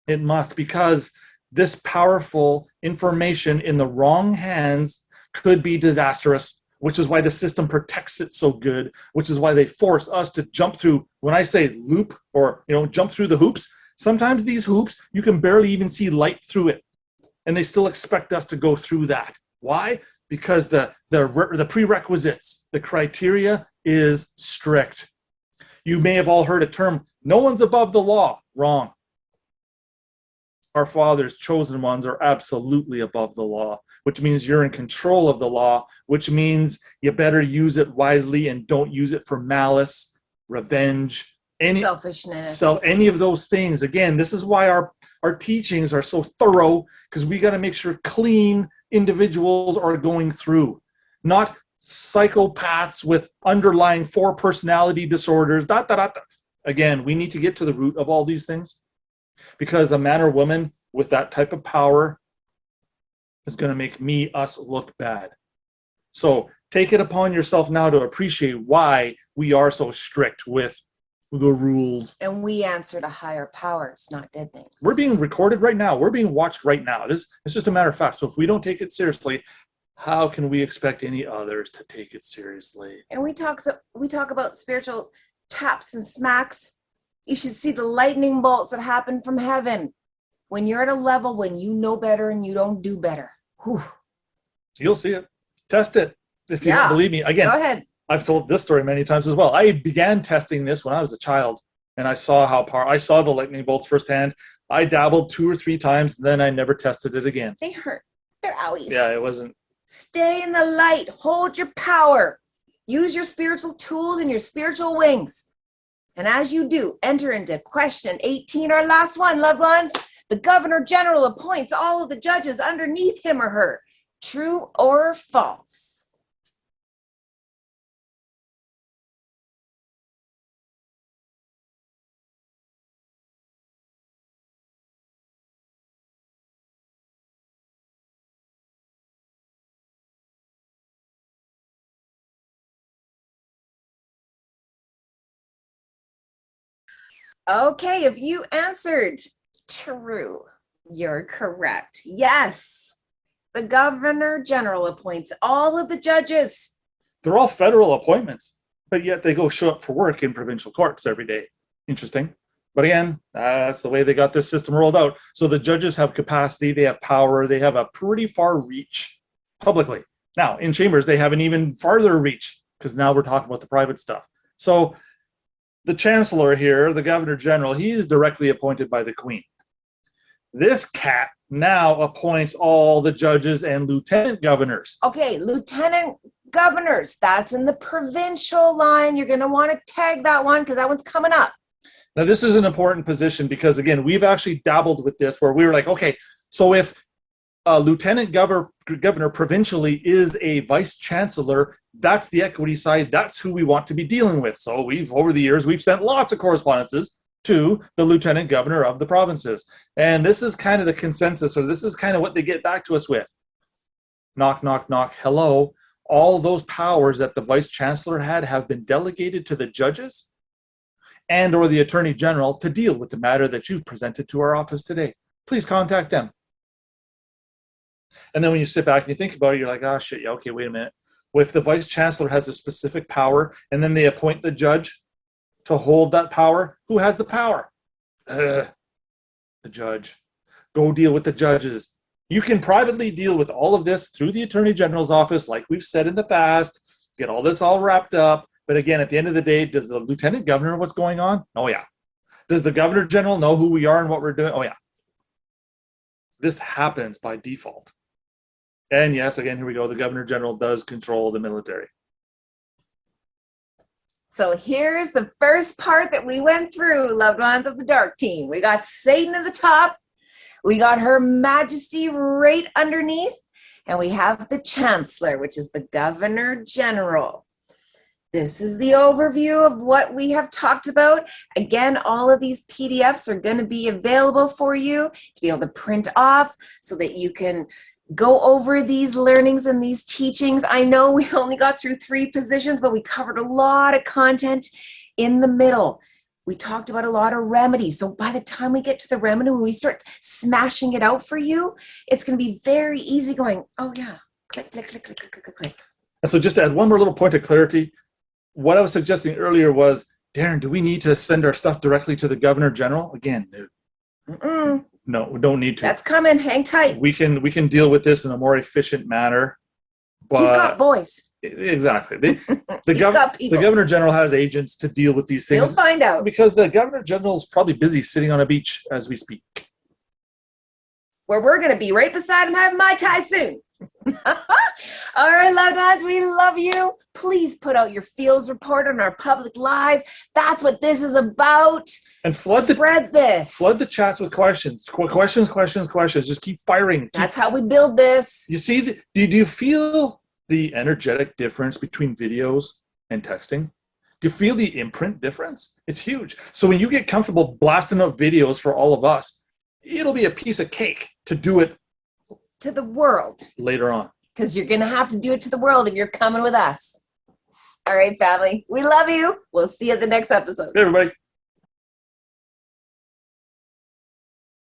Speaker 3: It must, because this powerful information in the wrong hands could be disastrous, which is why the system protects it so good, which is why they force us to jump through, when I say loop or jump through the hoops, sometimes these hoops, you can barely even see light through it. And they still expect us to go through that. Why? Because the prerequisites, the criteria is strict. You may have all heard a term, no one's above the law. Wrong. Our Father's chosen ones are absolutely above the law, which means you're in control of the law, which means you better use it wisely and don't use it for malice, revenge,
Speaker 2: selfishness.
Speaker 3: Any of those things. Again, this is why our teachings are so thorough, because we got to make sure clean individuals are going through, not psychopaths with underlying 4 personality disorders. Again, we need to get to the root of all these things, because a man or woman with that type of power is going to make us look bad. So take it upon yourself now to appreciate why we are so strict with the rules.
Speaker 2: And we answer to higher powers, not dead things.
Speaker 3: We're being recorded right now. We're being watched right now. It's just a matter of fact. So if we don't take it seriously, how can we expect any others to take it seriously?
Speaker 2: And we talk about spiritual taps and smacks. You should see the lightning bolts that happen from heaven when you're at a level when you know better and you don't do better. Whew.
Speaker 3: You'll see it. Test it. If you don't believe me. Again,
Speaker 2: go ahead.
Speaker 3: I've told this story many times as well. I began testing this when I was a child, and I saw I saw the lightning bolts firsthand. I dabbled 2 or 3 times, then I never tested it again.
Speaker 2: They hurt. They're owies.
Speaker 3: Yeah, it wasn't.
Speaker 2: Stay in the light. Hold your power. Use your spiritual tools and your spiritual wings. And as you do, enter into question 18, our last one, loved ones. The Governor General appoints all of the judges underneath him or her. True or false? Okay, if you answered true, you're correct. Yes, the Governor General appoints all of the judges
Speaker 3: They're all federal appointments, but yet they go show up for work in provincial courts every day. Interesting. But again, that's the way they got this system rolled out. So the judges have capacity, they have power, they have a pretty far reach publicly. Now, in chambers, they have an even farther reach because now we're talking about the private stuff. So the chancellor here, the governor general, he is directly appointed by the Queen. This cat now appoints all the judges and lieutenant governors.
Speaker 2: Okay, lieutenant governors, that's in the provincial line. You're going to want to tag that one because that one's coming up.
Speaker 3: Now, this is an important position because, again, we've actually dabbled with this where we were like, okay, so if a lieutenant governor provincially is a vice chancellor, that's the equity side. That's who we want to be dealing with. So we've, over the years, we've sent lots of correspondences to the lieutenant governor of the provinces. And this is kind of the consensus, or this is kind of what they get back to us with. Knock, knock, knock, hello. All those powers that the vice chancellor had have been delegated to the judges and or the attorney general to deal with the matter that you've presented to our office today. Please contact them. And then when you sit back and you think about it, you're like, oh shit, yeah, okay, wait a minute. Well, if the vice chancellor has a specific power and then they appoint the judge to hold that power, who has the power? The judge. Go deal with the judges. You can privately deal with all of this through the attorney general's office, like we've said in the past, get all this all wrapped up. But again, at the end of the day, does the lieutenant governor know what's going on? Oh yeah. Does the governor general know who we are and what we're doing? Oh yeah. This happens by default. And yes, again, here we go. The governor general does control the military.
Speaker 2: So here's the first part that we went through, loved ones of the dark team. We got Satan at the top. We got Her Majesty right underneath. And we have the Chancellor, which is the Governor General. This is the overview of what we have talked about. Again, all of these PDFs are going to be available for you to be able to print off so that you can go over these learnings and these teachings. I know we only got through 3 positions, but we covered a lot of content in the middle. We talked about a lot of remedies. So by the time we get to the remedy, when we start smashing it out for you, it's going to be very easy going, oh yeah, click, click, click, click, click, click, click.
Speaker 3: And so just to add one more little point of clarity, what I was suggesting earlier was, Darren, do we need to send our stuff directly to the Governor General? Again, no.
Speaker 2: Mm-mm.
Speaker 3: No, we don't need to.
Speaker 2: That's coming. Hang tight.
Speaker 3: We can deal with this in a more efficient manner. But
Speaker 2: He's got boys.
Speaker 3: Exactly. The
Speaker 2: people.
Speaker 3: Governor General has agents to deal with these things.
Speaker 2: He'll find out.
Speaker 3: Because the Governor General is probably busy sitting on a beach as we speak.
Speaker 2: Where we're going to be right beside him having Mai Tai soon. All right, loved ones, we love you. Please put out your feels report on our public live. That's what this is about.
Speaker 3: And
Speaker 2: spread this.
Speaker 3: Flood the chats with questions. Questions. Just keep firing.
Speaker 2: That's how we build this.
Speaker 3: You see, do you feel the energetic difference between videos and texting? Do you feel the imprint difference? It's huge. So when you get comfortable blasting out videos for all of us, it'll be a piece of cake to do it
Speaker 2: to the world
Speaker 3: later on.
Speaker 2: Because you're going to have to do it to the world if you're coming with us. All right, family. We love you. We'll see you at the next episode.
Speaker 3: Hey, everybody.